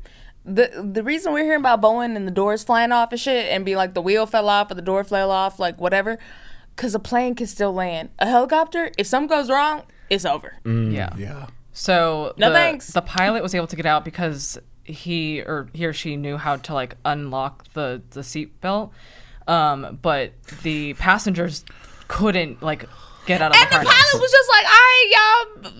the reason we're hearing about Boeing and the doors flying off and shit and be like the wheel fell off or the door fell off, like whatever, because a plane can still land. A helicopter, if something goes wrong, it's over. Yeah. Yeah. So No thanks. the pilot was able to get out because he or she knew how to like unlock the seat belt, but the passengers couldn't like get out of And the the car. pilot was just like, all right,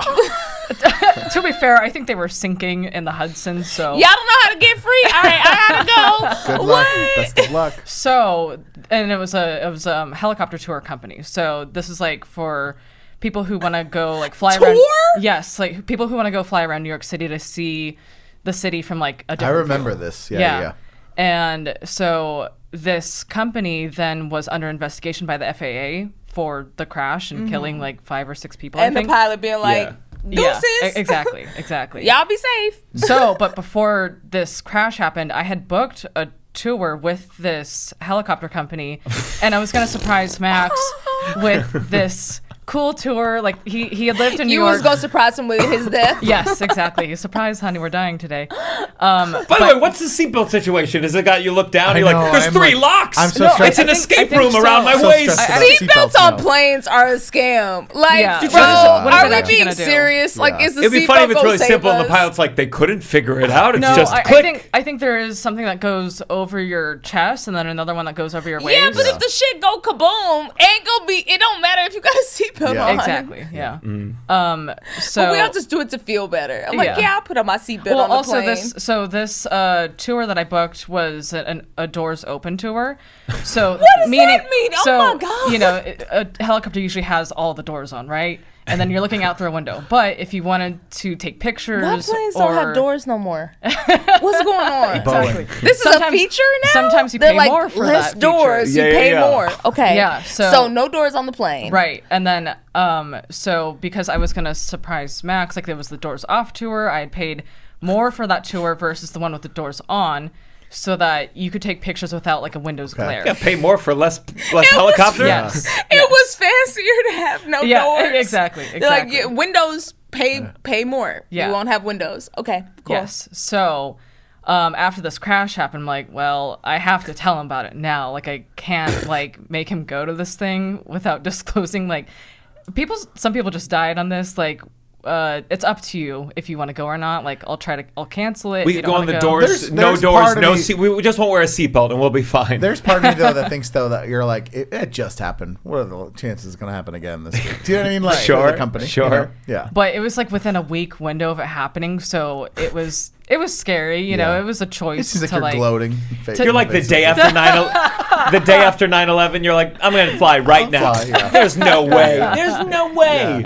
y'all. To be fair, I think they were sinking in the Hudson, so Y'all don't know how to get free. All right, I gotta go. Good luck. What? Best of luck. So, and it was a helicopter tour company. So this is like for people who want to go like fly around. Tour? Yes, like people who want to go fly around New York City to see the city from like a I different remember view. this. Yeah. And so this company then was under investigation by the FAA for the crash and killing like 5 or 6 people. And I the think. pilot being like, Yeah. Deuces. Exactly. Y'all be safe. So, but before this crash happened, I had booked a tour with this helicopter company, and I was going to surprise Max with this cool tour. Like he had lived in New You York. was gonna surprise him with his death. Yes, exactly. Surprise, honey, we're dying today. By the way, what's the seatbelt situation? Has it got you look down? I You're know, like, there's I'm 3 like- locks. I'm so no, stressed. it's an I think escape so. room around my So waist. stressed about Seatbelts on now. planes are a scam. Like, Yeah. bro, What is it are we actually being gonna do? serious? Like, Yeah. is the It'd be seatbelt funny if it's gonna really save simple and the us? pilot's like, they couldn't figure it out. It's No, just I click. think there is something that goes over your chest and then another one that goes over your waist. Yeah, but if the shit go kaboom, ain't gonna be. It don't matter if you got a seatbelt Yeah. on. Exactly. Yeah. So But we all just do it to feel better. I'm like, Yeah. yeah, I'll put on my seatbelt well, on the also plane. this tour that I booked was a doors open tour. So What does that mean? Oh so, my God. You know, a helicopter usually has all the doors on, right? And then you're looking out through a window. But if you wanted to take pictures, Why planes or don't have doors no more? What's going on? Exactly. This is Sometimes- a feature now. sometimes you They're pay like, more for less that doors. feature. You Yeah, pay yeah. more. Okay. Yeah, So no doors on the plane. Right. And then, so because I was going to surprise Max, like there was the doors off tour, I had paid more for that tour versus the one with the doors on so that you could take pictures without like a Windows glare. Yeah, pay more for less helicopter? Yes. It was fancier to have no Yeah, doors. exactly. They're like, exactly. yeah, Windows pay more. Yeah. You won't have Windows. Okay. Cool. Yes. So after this crash happened, I'm like, well, I have to tell him about it now. Like I can't like make him go to this thing without disclosing like some people just died on this. Like it's up to you if you want to go or not. Like I'll cancel it. We if you can go don't on the wanna doors, There's no part doors, of no me- seat. We just won't wear a seatbelt and we'll be fine. There's part of me though that thinks though that you're like it just happened. What are the chances it's going to happen again this week? Do you know what I mean? Like Sure, for the company, sure. you know? Yeah. But it was like within a week window of it happening, so it was scary. You know, Yeah. it was a It choice seems like to you're like. gloating. You're like the day after 9/11. You're like, I'm gonna fly right now. fly, yeah. There's no way. There's no way.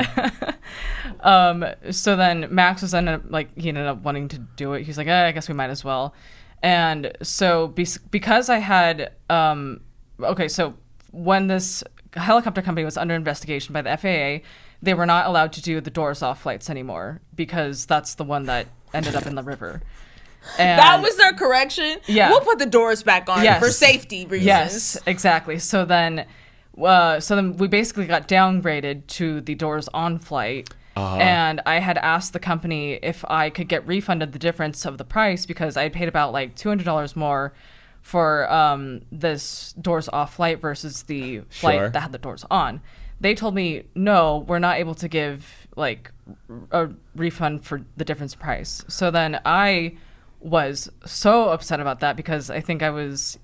So then Max was ended up wanting to do it. He's like, I guess we might as well. And so because I had so when this helicopter company was under investigation by the FAA, they were not allowed to do the doors off flights anymore because that's the one that ended up in the river. And That was their correction. Yeah. We'll put the doors back on Yes. for safety reasons. Yes, exactly. So then we basically got downgraded to the doors on flight. And I had asked the company if I could get refunded the difference of the price because I had paid about like $200 more for this doors off flight versus the flight Sure. that had the doors on. They told me, no, we're not able to give like a refund for the difference price. So then I was so upset about that because I think I was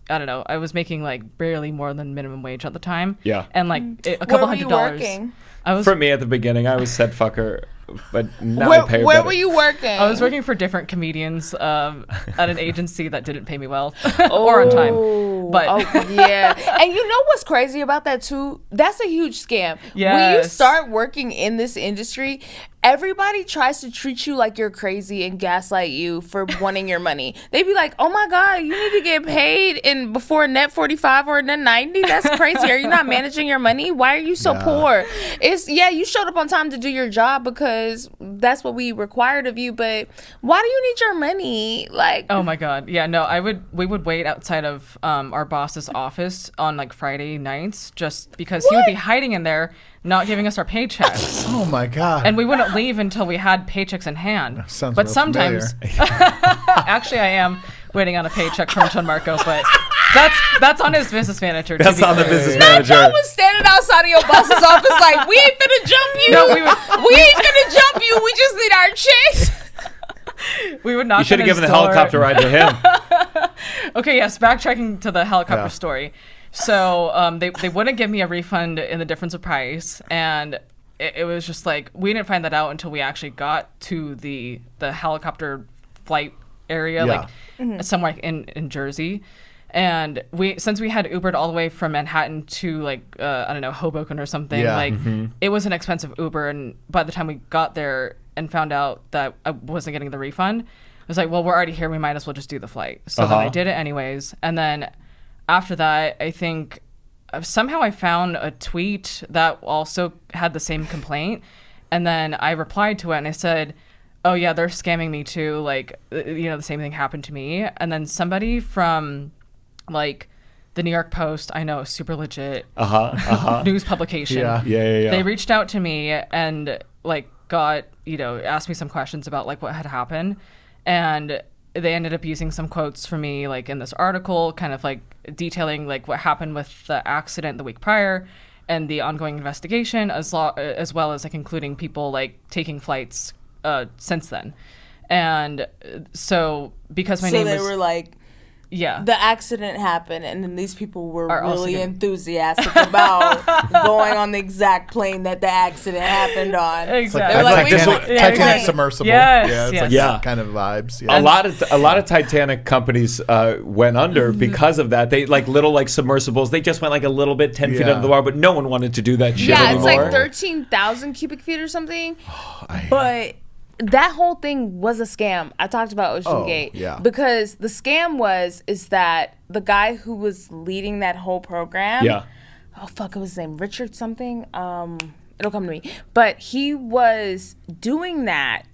making like barely more than minimum wage at the time. Yeah. And like a Where couple were you $100. working? I was For me at the beginning, I was said fucker, but now I pay her Where better. were you working? I was working for different comedians at an agency that didn't pay me well or on time. But yeah. And you know what's crazy about that too? That's a huge scam. When you Yes. start working in this industry, everybody tries to treat you like you're crazy and gaslight you for wanting your money. They be like, "Oh my God, you need to get paid in before net 45 or net 90. That's crazy. Are you not managing your money? Why are you so poor?" You showed up on time to do your job because that's what we required of you, but why do you need your money? Like, oh my God, yeah, no, we would wait outside of our boss's office on like Friday nights just because he would be hiding in there, not giving us our paychecks. Oh my God. And we wouldn't leave until we had paychecks in hand. Sounds But real sometimes, actually, I am waiting on a paycheck from Gianmarco, but that's on his business manager. to That's be on the clear. business Not manager. y'all was standing outside of your boss's office like, we ain't finna jump you. No, we ain't finna jump you. We just need our checks. We would not. You should have given the helicopter ride to him. Okay, yes, backtracking to the helicopter Yeah. story. So they wouldn't give me a refund in the difference of price, and it was just like we didn't find that out until we actually got to the helicopter flight area, Yeah. like somewhere in Jersey. And since we had Ubered all the way from Manhattan to like I don't know, Hoboken or something, Yeah. like it was an expensive Uber, and by the time we got there and found out that I wasn't getting the refund, I was like, well, we're already here, we might as well just do the flight. So then I did it anyways. And then after that, I think somehow I found a tweet that also had the same complaint. And then I replied to it and I said, oh yeah, they're scamming me too. Like, the same thing happened to me. And then somebody from like the New York Post, I know, super legit news publication. Yeah. They reached out to me and like asked me some questions about like what had happened. And they ended up using some quotes from me like in this article, kind of like detailing like what happened with the accident the week prior and the ongoing investigation, as well as like including people like taking flights since then. And so because my name was... So they were like... Yeah. The accident happened, and then these people were really also enthusiastic about going on the exact plane that the accident happened on. Exactly. They're like, Titanic submersible. Yes, Yeah, it's yes. like Yeah. that kind of vibes. Yeah. A lot of Titanic companies went under because of that. They like little like submersibles. They just went like a little bit 10 feet Yeah. under the water, but no one wanted to do that shit yeah, anymore. it's like 13,000 cubic feet or something. But that whole thing was a scam. I talked about OceanGate. yeah. Because the scam is that the guy who was leading that whole program. Yeah. Oh, fuck, what was his name? Richard something? It'll come to me. But he was doing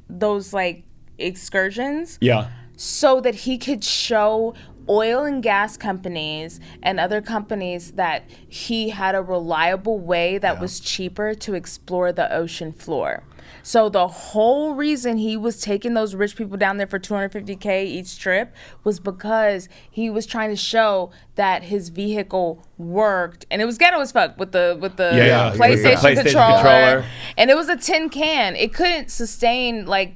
those like excursions. Yeah. So that he could show oil and gas companies and other companies that he had a reliable way that was cheaper to explore the ocean floor. So the whole reason he was taking those rich people down there for $250K each trip was because he was trying to show that his vehicle worked, and it was ghetto as fuck with the PlayStation controller, and it was a tin can. It couldn't sustain like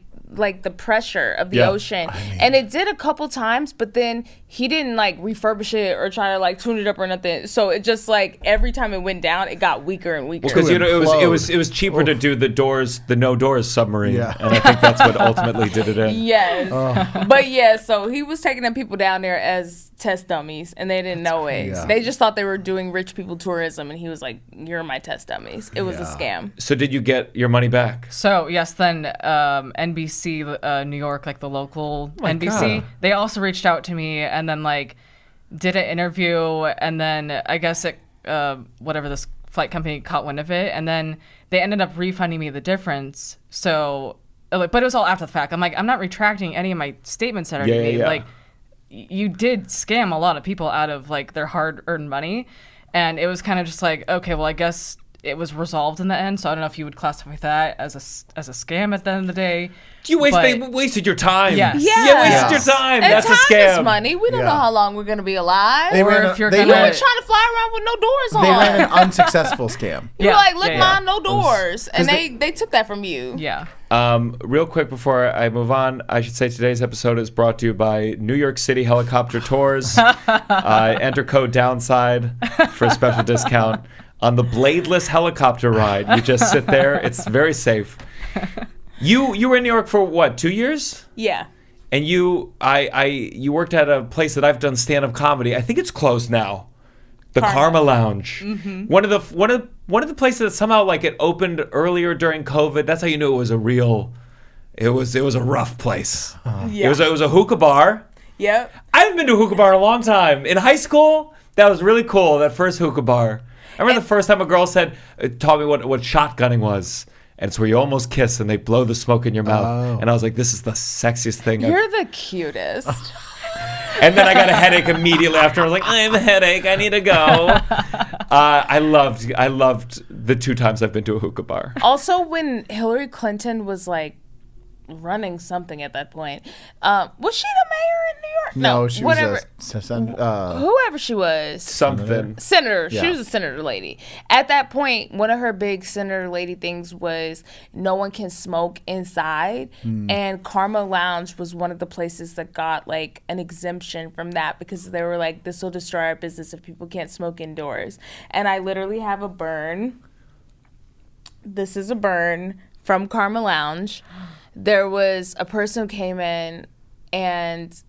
the pressure of the ocean. And it did a couple times, but then he didn't like refurbish it or try to like tune it up or nothing. So it just like every time it went down, it got weaker and weaker. Because it was cheaper to do the no doors submarine, Yeah. and I think that's what ultimately did it in. Yes. But yeah, so he was taking them people down there as test dummies, and they didn't know it. Yeah. They just thought they were doing rich people tourism, and he was like, "You're my test dummies." It was a scam. So did you get your money back? So yes, then NBC New York, like the local NBC, God. they also reached out to me and then like did an interview, and then I guess whatever this flight company caught wind of it, and then they ended up refunding me the difference. So, but it was all after the fact. I'm like, I'm not retracting any of my statements that I already made. Yeah. Like, you did scam a lot of people out of like their hard-earned money, and it was kind of just like, okay, well, I guess it was resolved in the end. So I don't know if you would classify that as a scam at the end of the day. They wasted your time. Yes. Yeah. You wasted your time. And That's time a scam. is money. We don't know how long we're gonna be alive. They Or ran if you're they gonna- You ran- were trying to fly around with no doors on. They ran an unsuccessful scam. You were like, look, yeah. Mom, no doors. And 'cause they took that from you. Yeah. Real quick before I move on, I should say today's episode is brought to you by New York City Helicopter Tours. Enter code DOWNSIDE for a special discount on the bladeless helicopter ride. You just sit there. It's very safe. You were in New York for what, 2 years? Yeah. And you worked at a place that I've done stand-up comedy. I think it's closed now. The Karma Lounge. Mm-hmm. One of the places that somehow like it opened earlier during COVID. That's how you knew it was a real. It was a rough place. Yeah. It was a hookah bar. Yep. I haven't been to a hookah bar in a long time. In high school, that was really cool. That first hookah bar. I remember the first time a girl taught me what shotgunning was. And it's where you almost kiss and they blow the smoke in your mouth. And I was like, this is the sexiest thing. You're the cutest. And then I got a headache immediately after. I was like, I have a headache. I need to go. I loved the 2 times I've been to a hookah bar. Also, when Hillary Clinton was like running something at that point, was she the mayor in New York? No, she whatever. was Whoever she was. Something. Senator. She Yeah. was a senator lady. At that point, one of her big senator lady things was no one can smoke inside. And Karma Lounge was one of the places that got like an exemption from that because they were like, this will destroy our business if people can't smoke indoors. And I literally have a burn. This is a burn from Karma Lounge. There was a person who came in and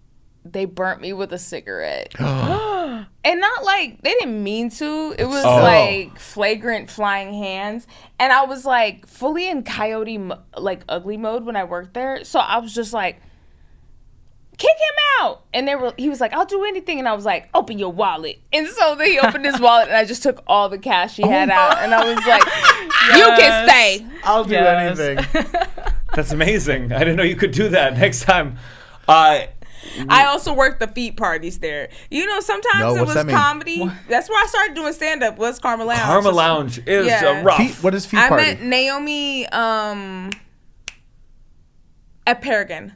they burnt me with a cigarette. And not like, they didn't mean to. It was like flagrant flying hands. And I was like fully in coyote, like ugly mode when I worked there. So I was just like, kick him out. And he was like, I'll do anything. And I was like, open your wallet. And so then he opened his wallet and I just took all the cash he had out. And I was like, you can stay. I'll do Yes. anything. That's amazing. I didn't know you could do that. Next time. I also worked the feet parties there. You know, sometimes No, it what's was that mean? comedy. That's where I started doing stand up. Was Karma Lounge. Karma Lounge is Yeah. rough. Feet, what is feet I party? met Naomi at Paragon,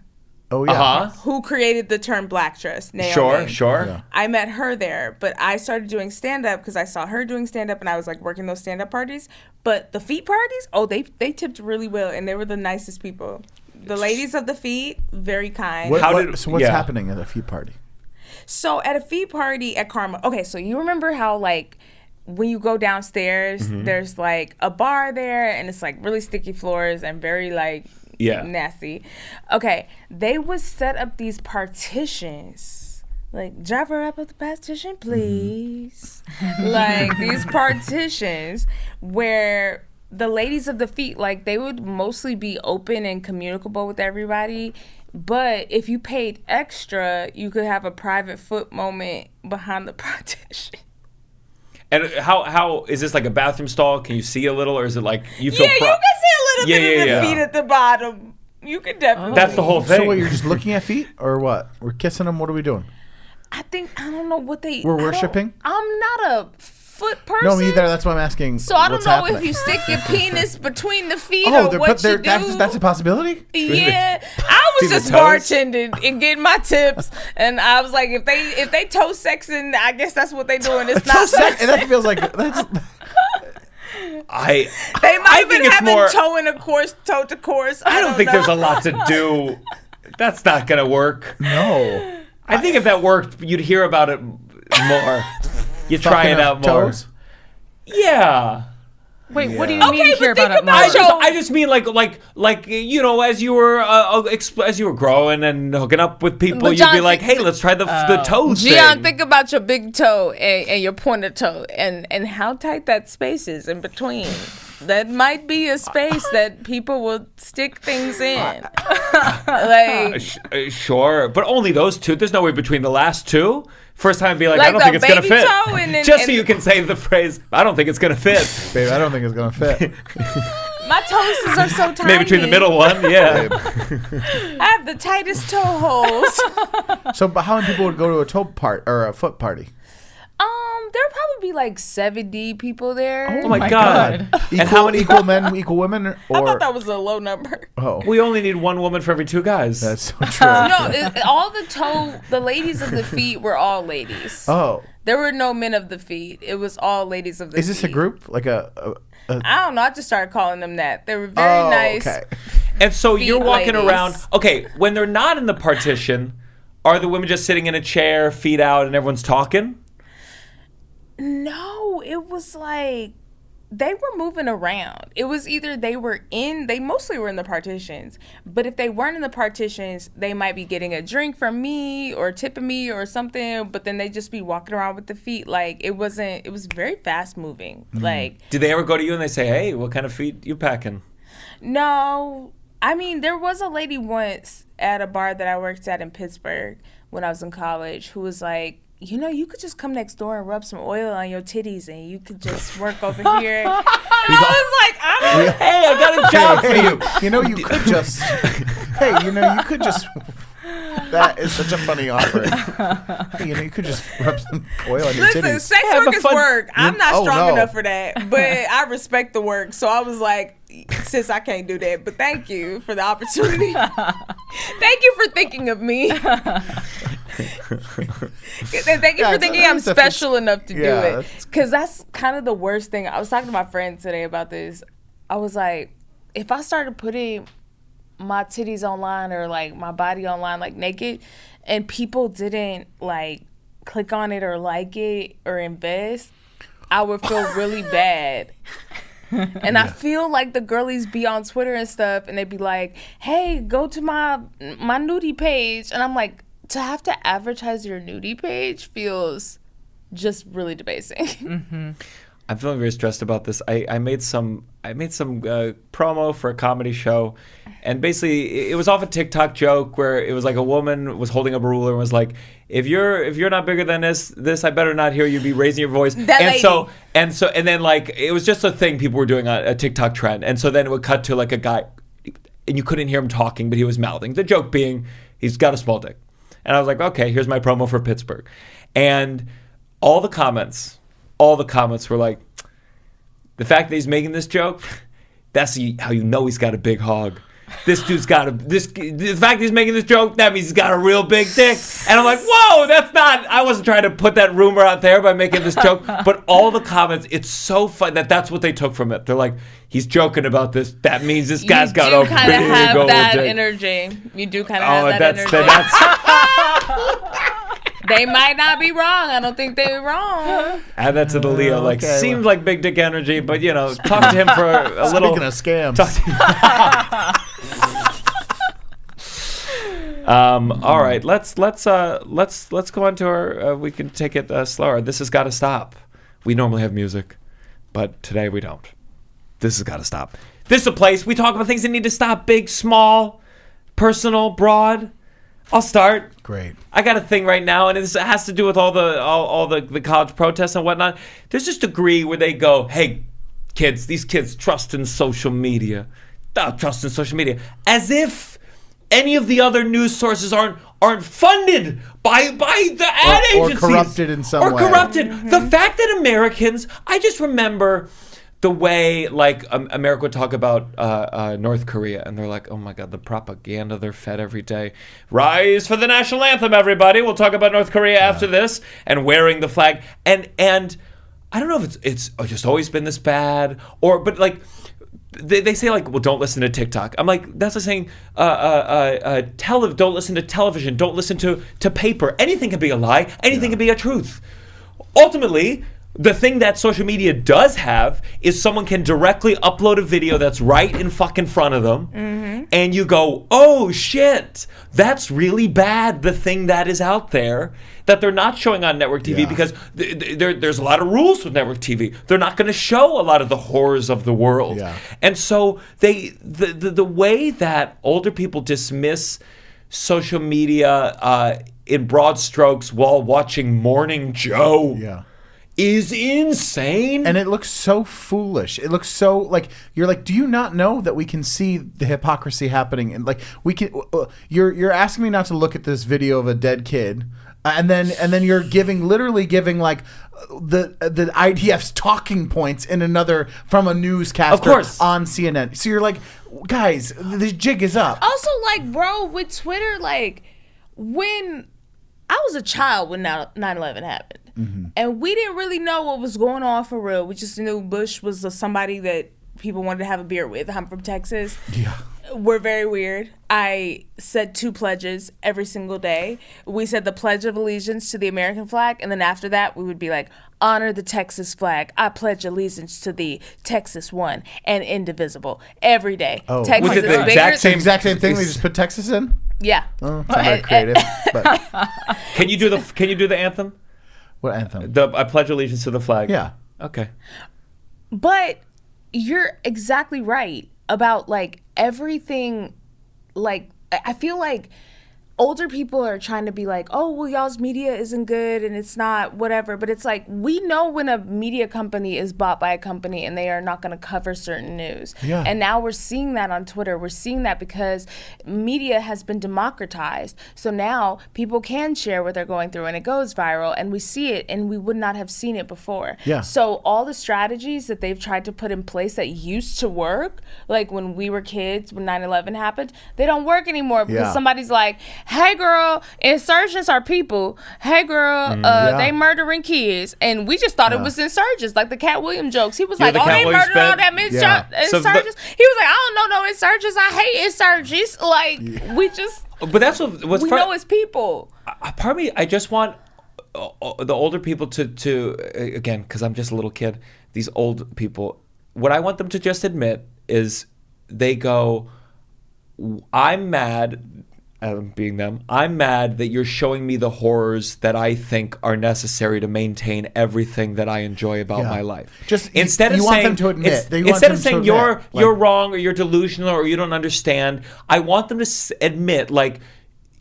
Oh yeah. Uh-huh. who created the term black dress. Naomi. Sure. Yeah. I met her there, but I started doing stand up because I saw her doing stand up and I was like working those stand up parties. But the feet parties, they tipped really well and they were the nicest people. The ladies of the feet, very kind. So what's yeah. happening at a feet party? So at a feet party at Karma, okay, so you remember how like when you go downstairs, there's like a bar there and it's like really sticky floors and very like nasty. Okay, they would set up these partitions. Like, driver up at the partition, please. Like these partitions where the ladies of the feet, like they would mostly be open and communicable with everybody. But if you paid extra, you could have a private foot moment behind the partition. And how is this like a bathroom stall? Can you see a little, or is it like you feel? Yeah, you can see a little bit of the feet at the bottom. You can definitely. That's the whole thing. So what, you're just looking at feet, or what? We're kissing them. What are we doing? I don't know what they. We're worshiping? I'm not a foot person. No, me either. That's why I'm asking. So I don't what's know happening. if you stick your penis between the feet Oh, or what you do. that's a possibility. Yeah, I was See the just toes? bartending and getting my tips, and I was like, if they toe sexing, I guess that's what they doing. It's not. And that feels like that's. They might I have think been it's having more- toe to course. I don't think there's a lot to do. That's not gonna work. No. I think if that worked, you'd hear about it more. You try Fucking it out more. toes? Yeah. Wait, what do you Okay, mean but hear think about it more? about I just mean like you know, as you were growing and hooking up with people, But you'd John, be like, hey, let's try the toe Gian, thing. think about your big toe and your pointer toe and how tight that space is in between. That might be a space that people will stick things in. Like, Sure, but only those two. There's no way between the last two. First time, be like, Like I don't the think it's gonna baby fit. toe and then- Just so and- you can say the phrase, I don't think it's gonna fit. Babe, I don't think it's gonna fit. my toes are so tiny. Maybe between the middle one, yeah. I have the tightest toe holes. So, but how many people would go to a toe part or a foot party? There'll probably be like 70 people there. Oh my my god. God. And how many? equal men, equal women, I or thought that was a low number. oh, We only need one woman for every two guys. that's so true. No, all the ladies of the feet were all ladies. Oh, There were no men of the feet. It was all ladies of the feet. is this a group like a I don't know. I just started calling them that. They were very nice. Okay. And so you're walking ladies. around. Okay, when they're not in the partition, are the women just sitting in a chair, feet out, and everyone's talking? No, it was like they were moving around. It was either they mostly were in the partitions, but if they weren't in the partitions, they might be getting a drink from me or tipping me or something, but then they just be walking around with the feet. Like it was very fast moving. Like, Did they ever go to you and they say, hey, what kind of feet you packing? no, I mean, there was a lady once at a bar that I worked at in Pittsburgh when I was in college who was like, you know, you could just come next door and rub some oil on your titties and you could just work over here. And I was like, Hey, I got a job for you. You know, you could just. Hey, you know, you could just. That is such a funny offer. Hey, you know, you could just rub some oil on your listen, titties. sex Have work a is fun- work. I'm not Oh, strong no. enough for that, but I respect the work. So I was like, sis, I can't do that, but thank you for the opportunity. Thank you for thinking of me. And thank you Yeah, for it's- thinking I'm it's a- special enough to do yeah, it. that's- Because that's kind of the worst thing. I was talking to my friend today about this. I was like, if I started putting my titties online or like my body online, like naked, and people didn't like click on it or like it or invest, I would feel really bad. And I feel like the girlies be on Twitter and stuff and they'd be like, hey, go to my nudie page. And I'm like, to have to advertise your nudie page feels just really debasing. I'm feeling very stressed about this. I made some promo for a comedy show, and basically it was off a TikTok joke where it was like a woman was holding up a ruler and was like, if you're not bigger than this I better not hear you be raising your voice. And then like it was just a thing people were doing on a TikTok trend, and so then it would cut to like a guy, and you couldn't hear him talking, but he was mouthing. The joke being he's got a small dick, and I was like, okay, here's my promo for Pittsburgh, and all the comments were like, the fact that he's making this joke, that's how you know he's got a big hog. This dude's got the fact that he's making this joke, that means he's got a real big dick. And I'm like, whoa, I wasn't trying to put that rumor out there by making this joke. But all the comments, it's so fun that's what they took from it. They're like, he's joking about this. That means this guy's got a big old dick. You do kind of have that energy. You do kind of have that energy. They might not be wrong. I don't think they were wrong. Add that to the Leo. Like, okay, seems like big dick energy, but talk to him for a little. Speaking of scams. All right, let's go on to our. We can take it slower. This has got to stop. We normally have music, but today we don't. This has got to stop. This is a place we talk about things that need to stop. Big, small, personal, broad. I'll start. Great. I got a thing right now, and it has to do with all the college protests and whatnot. There's this degree where they go, hey, kids, these kids trust in social media. Trust in social media. As if any of the other news sources aren't funded by the ad agencies. Or corrupted in some way. Mm-hmm. The fact that Americans, I just remember the way like America would talk about North Korea, and they're like, oh my God, the propaganda they're fed every day. Rise for the national anthem, everybody. We'll talk about North Korea after this, and wearing the flag. And I don't know if it's just always been this bad, but like they say like, well, don't listen to TikTok. I'm like, that's like saying don't listen to television, don't listen to paper. Anything can be a lie, anything can be a truth. Ultimately, the thing that social media does have is someone can directly upload a video that's right in fucking front of them, and you go, oh shit, that's really bad, the thing that is out there that they're not showing on network TV because there's a lot of rules with network TV. They're not going to show a lot of the horrors of the world. Yeah. And so the way that older people dismiss social media in broad strokes while watching Morning Joe is insane. And it looks so foolish. It looks so like, you're like, do you not know that we can see the hypocrisy happening? And like, we can, you're asking me not to look at this video of a dead kid. And then you're literally giving like the IDF's talking points in another from a newscaster on CNN. So you're like, guys, the jig is up. Also, like, bro, with Twitter, like, when I was a child when 9/11 happened. And we didn't really know what was going on for real. We just knew Bush was somebody that people wanted to have a beer with. I'm from Texas. Yeah. We're very weird. I said 2 pledges every single day. We said the Pledge of Allegiance to the American flag, and then after that, we would be like, honor the Texas flag. I pledge allegiance to the Texas one and indivisible every day. Oh, Texas was it the exact same thing? We just put Texas in. Yeah. Oh, it's not very creative. But. Can you do the anthem? What anthem? I pledge allegiance to the flag. Yeah. Okay. But you're exactly right about like everything. Like, I feel like older people are trying to be like, oh, well, y'all's media isn't good and it's not whatever. But it's like, we know when a media company is bought by a company and they are not going to cover certain news. Yeah. And now we're seeing that on Twitter. We're seeing that because media has been democratized. So now people can share what they're going through and it goes viral and we see it and we would not have seen it before. Yeah. So all the strategies that they've tried to put in place that used to work, like when we were kids, when 9/11 happened, they don't work anymore because somebody's like, hey girl, insurgents are people. Hey girl, they murdering kids. And we just thought it was insurgents, like the Cat Williams jokes. He was like, oh, they murdered all that insurgents. He was like, I don't know no insurgents. I hate insurgents. Like, we just, but that's what's we know it's people. Part of me, I just want the older people to again, because I'm just a little kid, these old people, what I want them to just admit is they go, I'm mad being them, I'm mad that you're showing me the horrors that I think are necessary to maintain everything that I enjoy about Yeah. my life. Just instead you of want saying, them to admit. You want instead them of to saying admit, you're like- wrong or you're delusional or you don't understand, I want them to admit, like,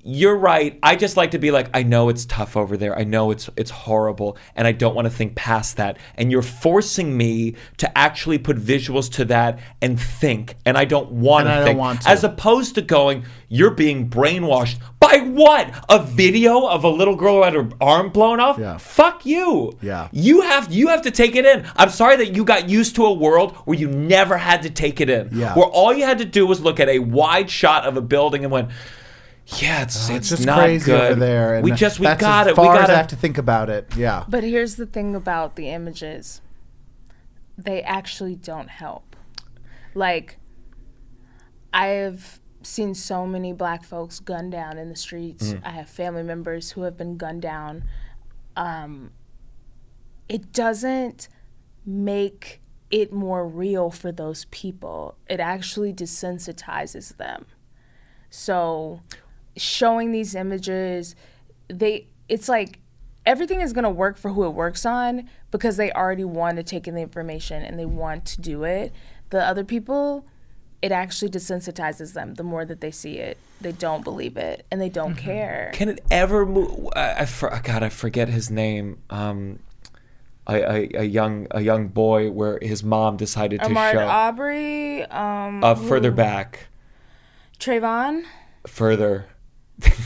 you're right. I just like to be like, I know it's tough over there. I know it's horrible, and I don't want to think past that. And you're forcing me to actually put visuals to that and think, and I don't want And I to don't think. want to. As opposed to going, you're being brainwashed by what? A video of a little girl who had her arm blown off? Yeah. Fuck you. Yeah. You have to take it in. I'm sorry that you got used to a world where you never had to take it in. Yeah. Where all you had to do was look at a wide shot of a building and went, yeah, it's just not crazy good. over there. And we that's got as it. We far got as I it. have to think about it. Yeah. But here's the thing about the images. They actually don't help. Like, I've seen so many black folks gunned down in the streets. I have family members who have been gunned down. It doesn't make it more real for those people. It actually desensitizes them. So showing these images, it's like everything is going to work for who it works on because they already want to take in the information and they want to do it. The other people, it actually desensitizes them. The more that they see it, they don't believe it and they don't care. Can it ever move? I forget his name. A young boy where his mom decided to Ahmaud show Arbery, further back, Trayvon, further.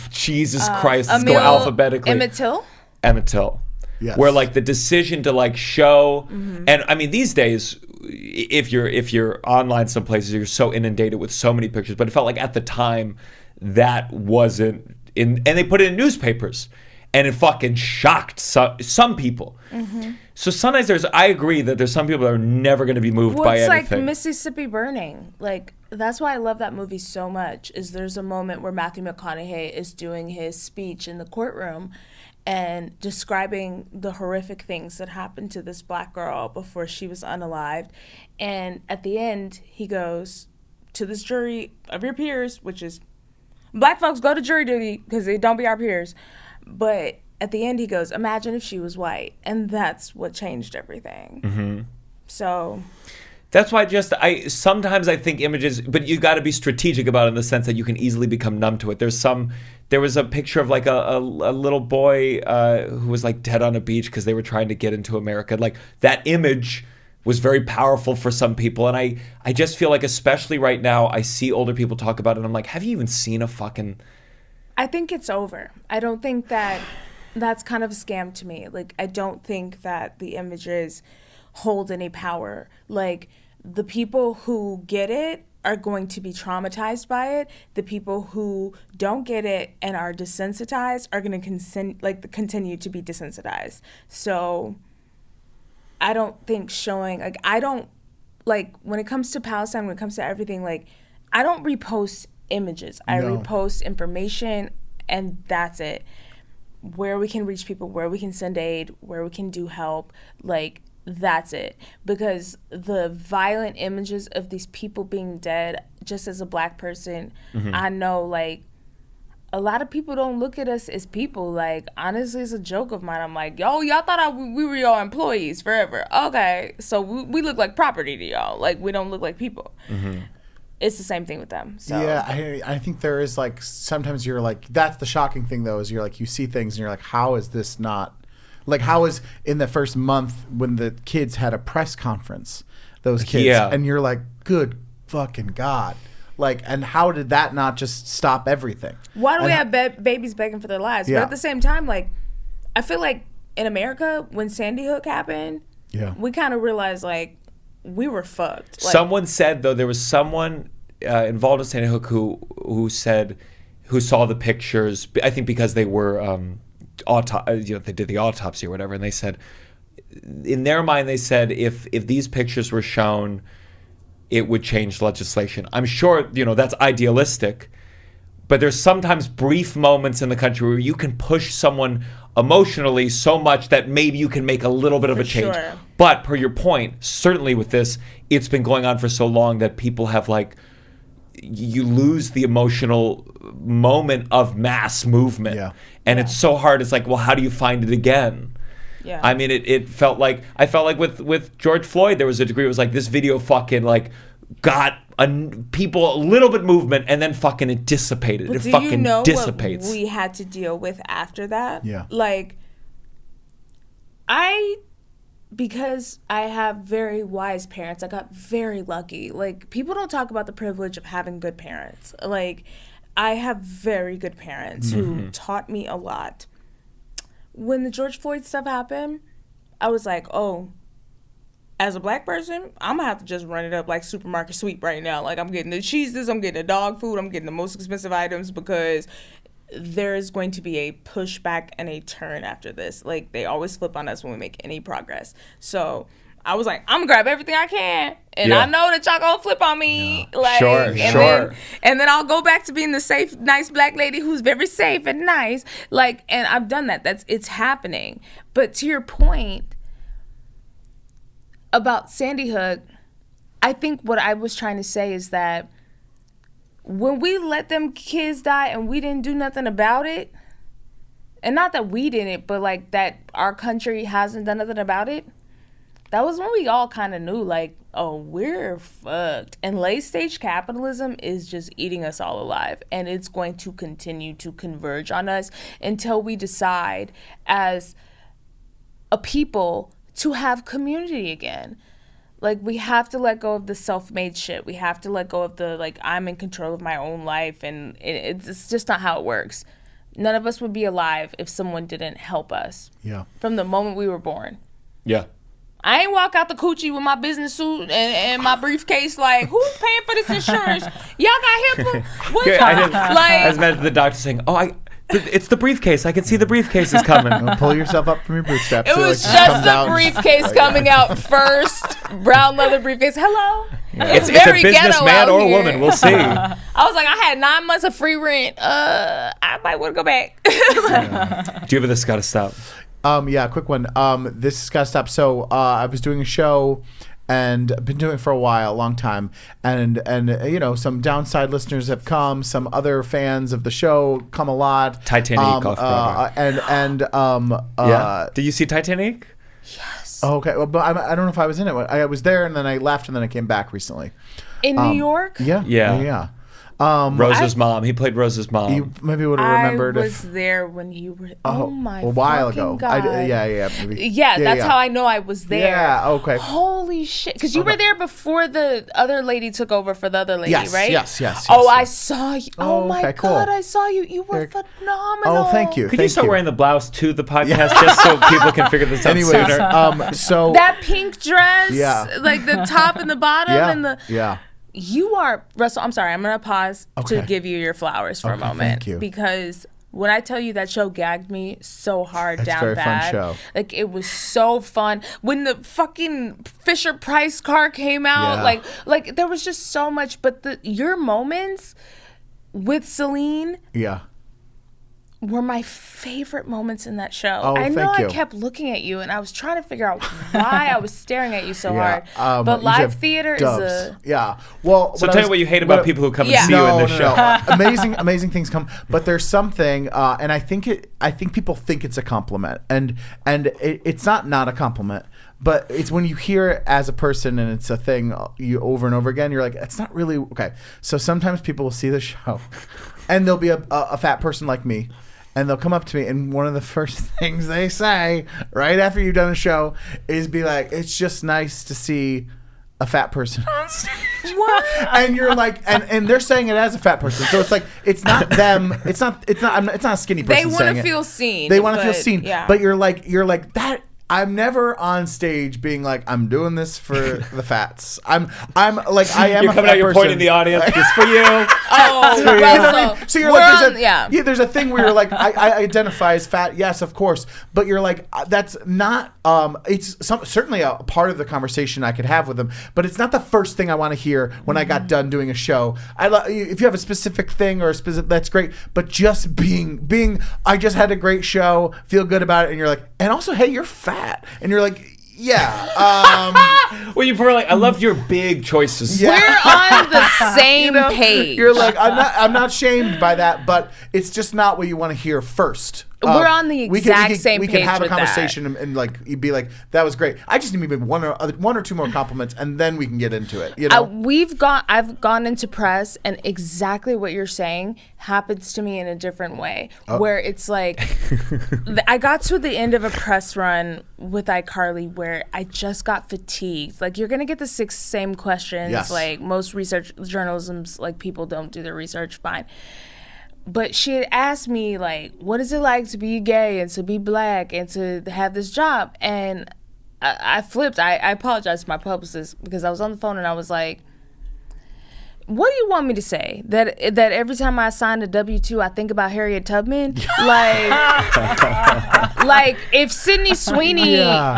Jesus Christ, let's go alphabetically. Emmett Till. Emmett Till. Yes. Where like the decision to like show, and I mean these days, if you're online some places, you're so inundated with so many pictures. But it felt like at the time that wasn't in, and they put it in newspapers, and it fucking shocked some people. So sometimes I agree that there's some people that are never going to be moved by It's anything. like Mississippi Burning. Like, that's why I love that movie so much, is there's a moment where Matthew McConaughey is doing his speech in the courtroom and describing the horrific things that happened to this black girl before she was unalived. And at the end, he goes to this jury of your peers, which is, black folks go to jury duty because they don't be our peers. But at the end, he goes, imagine if she was white. And that's what changed everything. So That's why sometimes I think images, but you got to be strategic about it in the sense that you can easily become numb to it. There was a picture of like a little boy who was like dead on a beach because they were trying to get into America. Like that image was very powerful for some people. And I just feel like, especially right now, I see older people talk about it and I'm like, have you even seen a fucking... I think it's over. I don't think that's kind of a scam to me. Like, I don't think that the images hold any power. Like, the people who get it are going to be traumatized by it. The people who don't get it and are desensitized are going to continue to be desensitized. So I don't think showing, like, I don't, like, when it comes to Palestine, when it comes to everything, like, I don't repost images. I repost information, and that's it. Where we can reach people, where we can send aid, where we can do help, like, that's it. Because the violent images of these people being dead, just as a black person, I know, like, a lot of people don't look at us as people. Like, honestly, it's a joke of mine. I'm like, yo, y'all thought we were your employees forever. Okay, so we look like property to y'all. Like, we don't look like people. It's the same thing with them. So. Yeah, I think there is, like, sometimes you're like, that's the shocking thing though, is you're like, you see things and you're like, how is this not, like, how is in the first month when the kids had a press conference, those kids, and you're like, good fucking God. Like, and how did that not just stop everything? Why do we have babies begging for their lives? Yeah. But at the same time, like, I feel like in America, when Sandy Hook happened, we kind of realized, like, we were fucked. Like, someone said, though, there was someone involved in Sandy Hook who saw the pictures, I think because they were, they did the autopsy or whatever, and they said, in their mind, they said, if these pictures were shown, it would change legislation. I'm sure, that's idealistic, but there's sometimes brief moments in the country where you can push someone emotionally so much that maybe you can make a little bit of a change. Sure. But per your point, certainly with this, it's been going on for so long that people have, like, you lose the emotional moment of mass movement. Yeah. And it's so hard. It's like, well, how do you find it again? Yeah. I mean, I felt like with George Floyd, there was a degree. It was like this video fucking like got people a little bit movement, and then fucking it dissipated. But it do fucking you know dissipates. what we had to deal with after that? Yeah. Like, because I have very wise parents, I got very lucky. Like, people don't talk about the privilege of having good parents. Like, I have very good parents who taught me a lot. When the George Floyd stuff happened, I was like, oh, as a black person, I'm gonna have to just run it up like supermarket sweep right now. Like, I'm getting the cheeses, I'm getting the dog food, I'm getting the most expensive items, because there is going to be a pushback and a turn after this. Like, they always flip on us when we make any progress. So I was like, I'm gonna grab everything I can, and I know that y'all gonna flip on me. Like, and then I'll go back to being the safe, nice black lady who's very safe and nice. Like, and I've done that. It's happening. But to your point about Sandy Hook, I think what I was trying to say is that when we let them kids die and we didn't do nothing about it, and not that we didn't, but like that our country hasn't done nothing about it, that was when we all kind of knew, like, oh, we're fucked. And late stage capitalism is just eating us all alive. And it's going to continue to converge on us until we decide as a people to have community again. Like, we have to let go of the self-made shit. We have to let go of the, like, I'm in control of my own life. And it's just not how it works. None of us would be alive if someone didn't help us. Yeah. From the moment we were born. Yeah. I ain't walk out the coochie with my business suit and my briefcase like, who's paying for this insurance? Y'all got HIPAA? What y'all? I was meant the doctor saying, it's the briefcase. I can see the briefcase is coming. Pull yourself up from your bootstraps. It was just a briefcase coming out first. Brown leather briefcase. Hello? It's a businessman or woman. We'll see. I was like, I had 9 months of free rent. I might want to go back. Do you ever this gotta stop? Yeah, quick one. This has got to stop. So I was doing a show, and I've been doing it for a while, a long time, and you know, some downside listeners have come, some other fans of the show come a lot. Titanic off Broadway. Yeah. Did you see Titanic? Yes. Oh, okay. Well, but I don't know if I was in it. I was there, and then I left, and then I came back recently. In New York? Yeah. Rose's mom. He played Rose's mom. You maybe would have remembered. I was there when you were. Oh my! A while fucking ago. God. Maybe. That's how I know I was there. Yeah. Okay. Holy shit! Because you were there before the other lady took over for the other lady, right? Yes. Oh, I saw you. Oh my okay, cool. God, I saw you. You were phenomenal. Oh, thank you. Could you start wearing the blouse to the podcast just so people can figure this out sooner? So that pink dress, like the top and the bottom, and the You are, Russell, I'm sorry, I'm going to pause to give you your flowers for a moment. Thank you. Because when I tell you that show gagged me so hard It's down a very bad. fun show. Like, it was so fun. When the fucking Fisher-Price car came out, like there was just so much. But your moments with Celine were my favorite moments in that show. Oh, I know thank you. I kept looking at you, and I was trying to figure out why I was staring at you so hard. But live theater is a... Yeah. Well, so tell me what you hate about people who come and see you in this show. Amazing things come, but there's something, and I think people think it's a compliment, and it's not a compliment. But it's when you hear it as a person and it's a thing you over and over again, you're like, it's not really okay. So sometimes people will see the show, and there'll be a fat person like me, and they'll come up to me, and one of the first things they say right after you've done a show is be like, it's just nice to see a fat person on stage. What? And you're like, and they're saying it as a fat person, so it's like it's not them. It's not a skinny person. They want to feel seen. They want to feel seen. Yeah. But you're like that. I'm never on stage being like, I'm doing this for the fats. I'm like, I am. You're coming out. You're pointing the audience. It's for you. Oh, you know what I mean? So you're like, there's a thing where you're like, I identify as fat, yes, of course, but you're like, that's not. It's certainly a part of the conversation I could have with them, but it's not the first thing I want to hear when I got done doing a show. If you have a specific thing or a specific, that's great, but just being, I just had a great show, feel good about it, and you're like, and also, hey, you're fat, and you're like, Yeah. Well, you were like, I loved your big choices. We're on the same page. You're like, I'm not shamed by that, but it's just not what you want to hear first. We're on the exact same we page can have a with conversation and like you'd be like, that was great. I just need maybe one or two more compliments, and then we can get into it. You know, I've gone into press, and exactly what you're saying happens to me in a different way, where it's like, I got to the end of a press run with iCarly where I just got fatigued. Like, you're gonna get the same questions. Yes. Like most research journalism's like, people don't do their research, fine. But she had asked me, like, what is it like to be gay and to be black and to have this job? And I flipped. I apologized to my publicist because I was on the phone and I was like, what do you want me to say? That every time I sign a W-2, I think about Harriet Tubman? Like, if Sydney Sweeney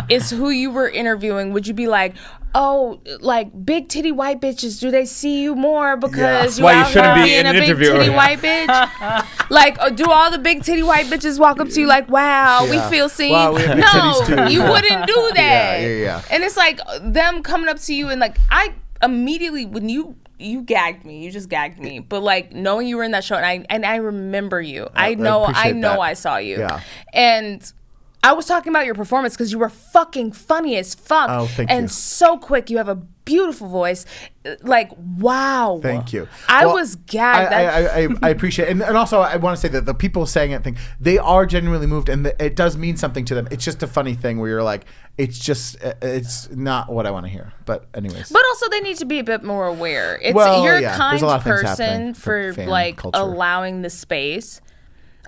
is who you were interviewing, would you be like, oh, like, big titty white bitches, do they see you more because you're why you out shouldn't here be being an a big interviewer. titty white bitch? Like, do all the big titty white bitches walk up to you like, wow, we feel seen? Wow, we have big titties No, too. you wouldn't do that. Yeah. And it's like them coming up to you and like, I immediately, when you gagged me, you just gagged me, but like knowing you were in that show and I remember you. I know appreciate that. I saw you. Yeah. And I was talking about your performance because you were fucking funny as fuck. Oh, thank and you. so quick. You have a beautiful voice. Like, wow. Thank you. I Well, was gagged. I appreciate it. And also I want to say that the people saying it think they are genuinely moved, and it does mean something to them. It's just a funny thing where you're like, it's not what I want to hear. But anyways. But also, they need to be a bit more aware. It's Well, you're yeah, a kind there's a lot of things person happening for fan like culture. allowing the space.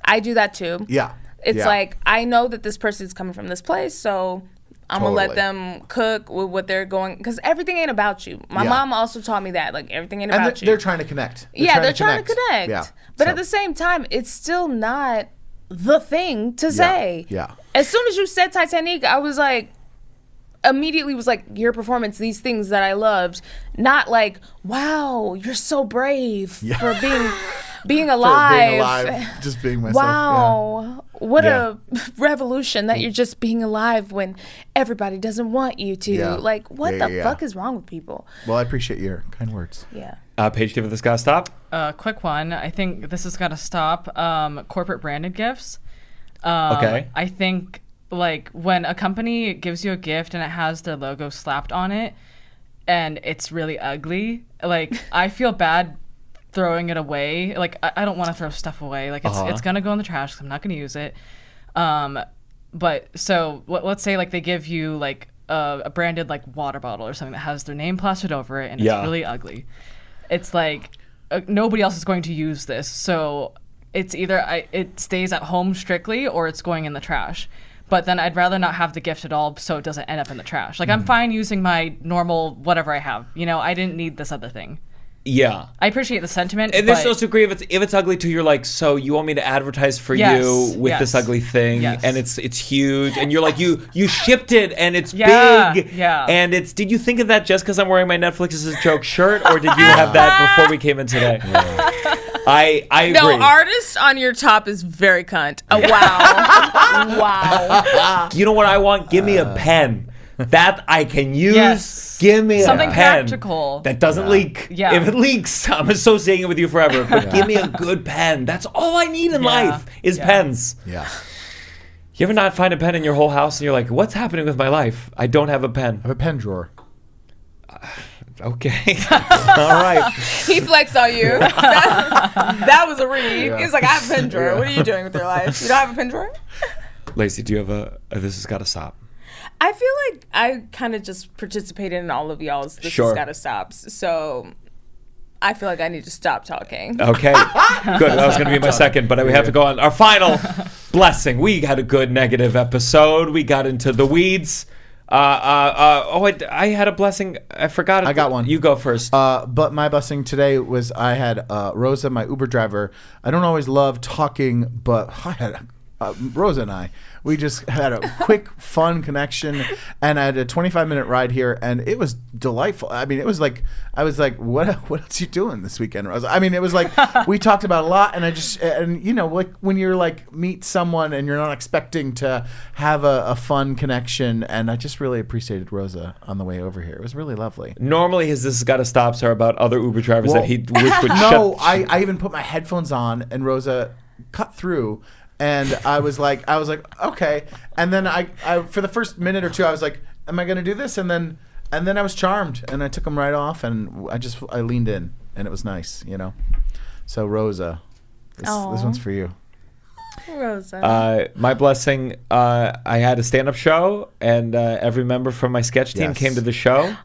I do that too. Yeah. It's Yeah. like, I know that this person's coming from this place, so I'm gonna let Totally. them cook with what they're going, because everything ain't about you. My Yeah. mom also taught me that, like, everything ain't And about you. they're trying to connect. They're trying to connect. Yeah. But So- at the same time, it's still not the thing to say. Yeah. As soon as you said Titanic, I was like, immediately was like, your performance, these things that I loved, not like, wow, you're so brave for being alive. Just being myself. Wow, what Yeah. a revolution that you're just being alive when everybody doesn't want you to. Yeah. Like, what Yeah, the yeah. fuck is wrong with people? Well, I appreciate your kind words. Yeah. Paige, do you have this gotta stop? Quick one. I think this has got to stop. Corporate branded gifts. Okay. I think like when a company gives you a gift and it has their logo slapped on it and it's really ugly, like I feel bad throwing it away. Like I don't want to throw stuff away. Like it's gonna go in the trash 'cause I'm not gonna use it. But so let's say like they give you like a branded like water bottle or something that has their name plastered over it and it's really ugly. It's like nobody else is going to use this, so it's either it stays at home strictly or it's going in the trash. But then I'd rather not have the gift at all so it doesn't end up in the trash. Like I'm fine using my normal whatever I have. You know, I didn't need this other thing. Yeah. I appreciate the sentiment. And there's but no degree if it's ugly too. You're like, so you want me to advertise for Yes, you with this yes, ugly thing, yes. and it's huge, and you're like, you shipped it, and it's Yeah, big, yeah. and it's. Did you think of that just because I'm wearing my Netflix is a joke shirt, or did you have that before we came in today? I agree. No, artist on your top is very cunt. Wow. Wow. You know what I want? Give me a pen that I can use. Yes. Give me Something a pen practical. that doesn't leak. Yeah. If it leaks, I'm associating it with you forever. But give me a good pen. That's all I need in life is pens. Yeah. You ever not find a pen in your whole house and you're like, what's happening with my life? I don't have a pen. I have a pen drawer. Okay. All right. He flexed on you. That was a read. He's like, I have a pen drawer. What are you doing with your life? You don't have a pen drawer? Lacey, do you have a this has got to stop? I feel like I kind of just participated in all of y'all's This Sure. Has Gotta Stops. So I feel like I need to stop talking. Okay. Good. That was going to be my second, but we have to go on. Our final blessing. We had a good negative episode. We got into the weeds. I had a blessing. I forgot. I got one. You go first. But my blessing today was I had Rosa, my Uber driver. I don't always love talking, but I had Rosa and I, we just had a quick, fun connection, and I had a 25-minute ride here, and it was delightful. I mean, it was like, I was like, what else you doing this weekend, Rosa? I mean, it was like, we talked about a lot, and you know, like when you're like, meet someone and you're not expecting to have a fun connection, and I just really appreciated Rosa on the way over here. It was really lovely. Normally, his This Has Gotta Stops are about other Uber drivers that he wish would No, shut. I even put my headphones on, and Rosa cut through, and I was like, okay. And then I for the first minute or two, I was like, am I going to do this? And then I was charmed, and I took them right off, and I leaned in, and it was nice, you know. So Rosa, this one's for you. Rosa. My blessing, I had a stand-up show, and every member from my sketch team Yes. came to the show.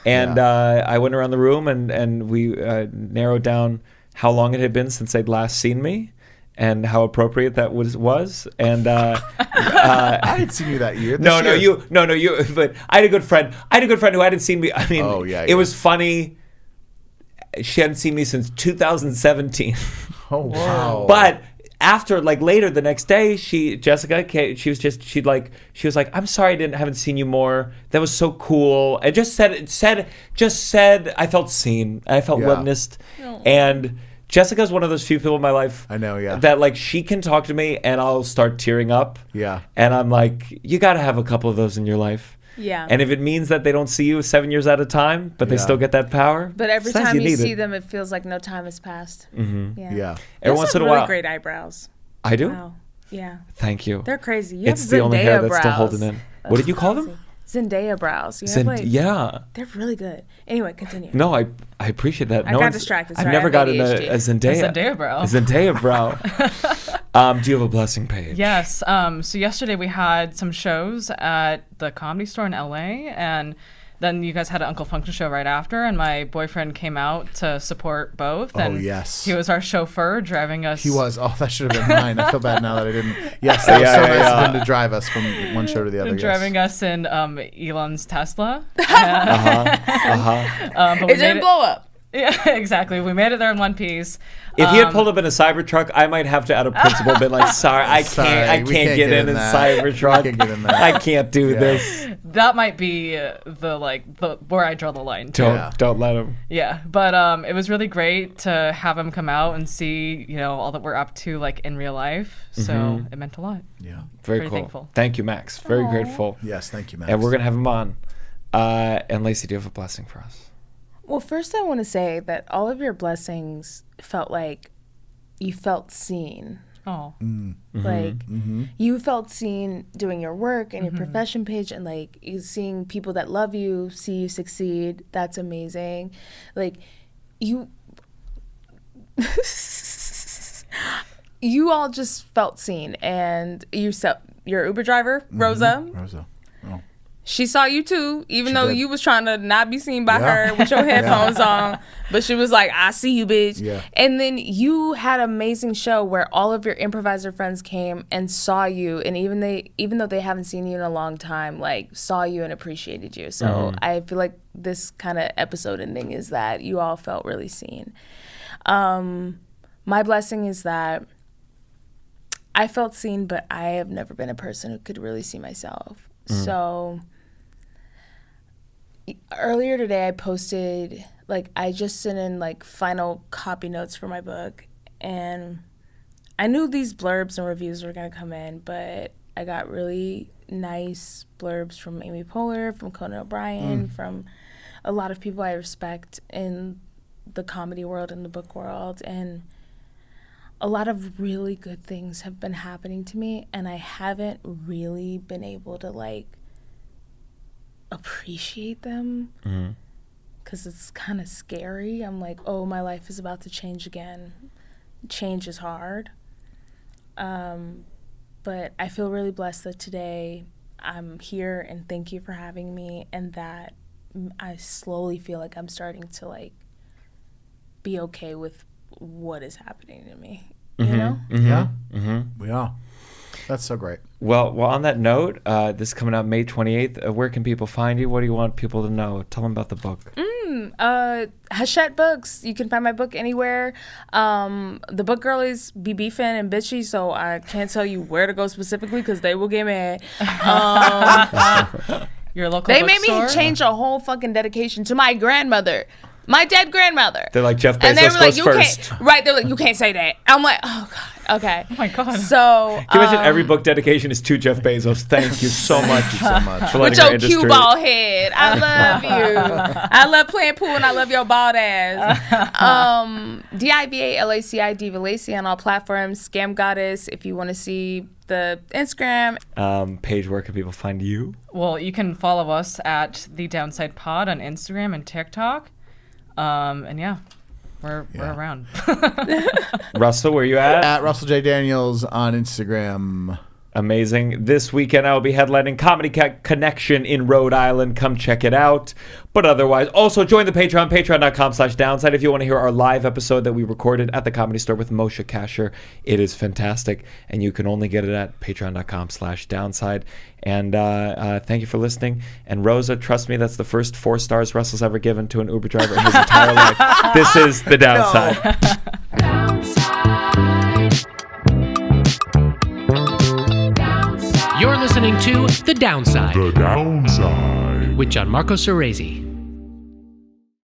And I went around the room, and we narrowed down how long it had been since they'd last seen me, and how appropriate that was. And I hadn't seen you that year. no, you. But I had a good friend. Who hadn't seen me. I mean, it was funny. She hadn't seen me since 2017. Oh wow! But after, like, later the next day, Jessica came, she was like, I'm sorry I haven't seen you more. That was so cool. And just said I felt seen. I felt witnessed. And Jessica's one of those few people in my life. I know, yeah. That, like, she can talk to me and I'll start tearing up. Yeah. And I'm like, you got to have a couple of those in your life. Yeah. And if it means that they don't see you 7 years at a time, but they still get that power. But every sometimes time you need see it. them, it feels like no time has passed. Mm-hmm. Yeah. Yeah. Every You once also in a have really while. great eyebrows. I do? Wow. Yeah. Thank you. They're crazy. You It's have the only hair Zendaya that's still brows. holding in. What did you call them? Zendaya brows. You have, like, Yeah. they're really good. Anyway, continue. No, I appreciate that. I got distracted. I've Sorry, never I have gotten a ADHD. Zendaya. Zendaya brow. A Zendaya brow. Do you have a blessing page? Yes. So yesterday we had some shows at the Comedy Store in LA, and then you guys had an Uncle Function show right after, and my boyfriend came out to support both. Oh, And yes. he was our chauffeur driving us. He was. Oh, that should have been mine. I feel bad now that I didn't. Yes, that was so nice of him to drive us from one show to the other. driving us in Elon's Tesla. But It we didn't made blow up. Yeah, exactly. We made it there in one piece. If he had pulled up in a Cybertruck, I might have to, out of principle, been like, sorry, I can't get in a Cybertruck. We can't get in that. I can't do this. That might be the where I draw the line. Don't let him. Yeah, but it was really great to have him come out and see, all that we're up to, like, in real life. So it meant a lot. Yeah. Very Pretty cool. thankful. Thank you, Max. Very grateful. Yes, thank you, Max. And we're gonna have him on. And Lacey, do you have a blessing for us? Well, first I want to say that all of your blessings felt like you felt seen. Oh. Like you felt seen doing your work and your profession page, and like you seeing people that love you see you succeed. That's amazing. Like you you all just felt seen. And your Uber driver, Rosa, Oh. she saw you too, even She though did. you was trying to not be seen by Yeah. her with your headphones on. But she was like, I see you, bitch. Yeah. And then you had an amazing show where all of your improviser friends came and saw you, and even though they haven't seen you in a long time, like saw you and appreciated you. So I feel like this kind of episode ending is that you all felt really seen. My blessing is that I felt seen, but I have never been a person who could really see myself. So earlier today I posted, like, I just sent in like final copy notes for my book, and I knew these blurbs and reviews were going to come in, but I got really nice blurbs from Amy Poehler, from Conan O'Brien, from a lot of people I respect in the comedy world and the book world, and a lot of really good things have been happening to me, and I haven't really been able to, like, appreciate them because it's kind of scary. I'm like, oh, my life is about to change again. Change is hard. But I feel really blessed that today I'm here, and thank you for having me, and that I slowly feel like I'm starting to, like, be okay with what is happening to me, you know? Yeah. We are. That's so great. Well, on that note, this is coming out May 28th. Where can people find you? What do you want people to know? Tell them about the book. Hachette Books. You can find my book anywhere. The book girlies be beefing and bitchy, so I can't tell you where to go specifically because they will get mad. Your local They made bookstore? me change a whole fucking dedication to my grandmother. My dead grandmother. They're like, Jeff And they Bezos were like, goes you first. can't. Right, they're like, you can't say that. I'm like, oh God. Okay. Oh my God. So Can you imagine every book dedication is to Jeff Bezos? Thank you so much. so much. For with letting our your industry. cue ball head. I love you. I love playing pool and I love your bald ass. DIVALACI, Diva Lacey on all platforms. Scam Goddess if you want to see the Instagram. Paige, where can people find you? Well, you can follow us at The Downside Pod on Instagram and TikTok. And yeah, we're around. Russell, where you at? At Russell J. Daniels on Instagram. Amazing. This weekend I will be headlining Comedy Connection in Rhode Island. Come check it out. But otherwise, also join the Patreon, patreon.com/downside. If you want to hear our live episode that we recorded at the Comedy Store with Moshe Kasher, it is fantastic. And you can only get it at patreon.com/downside. And thank you for listening. And Rosa, trust me, that's the first 4 stars Russell's ever given to an Uber driver in his entire life. This is The Downside. You're listening to The Downside The Downside. with Gianmarco Soresi.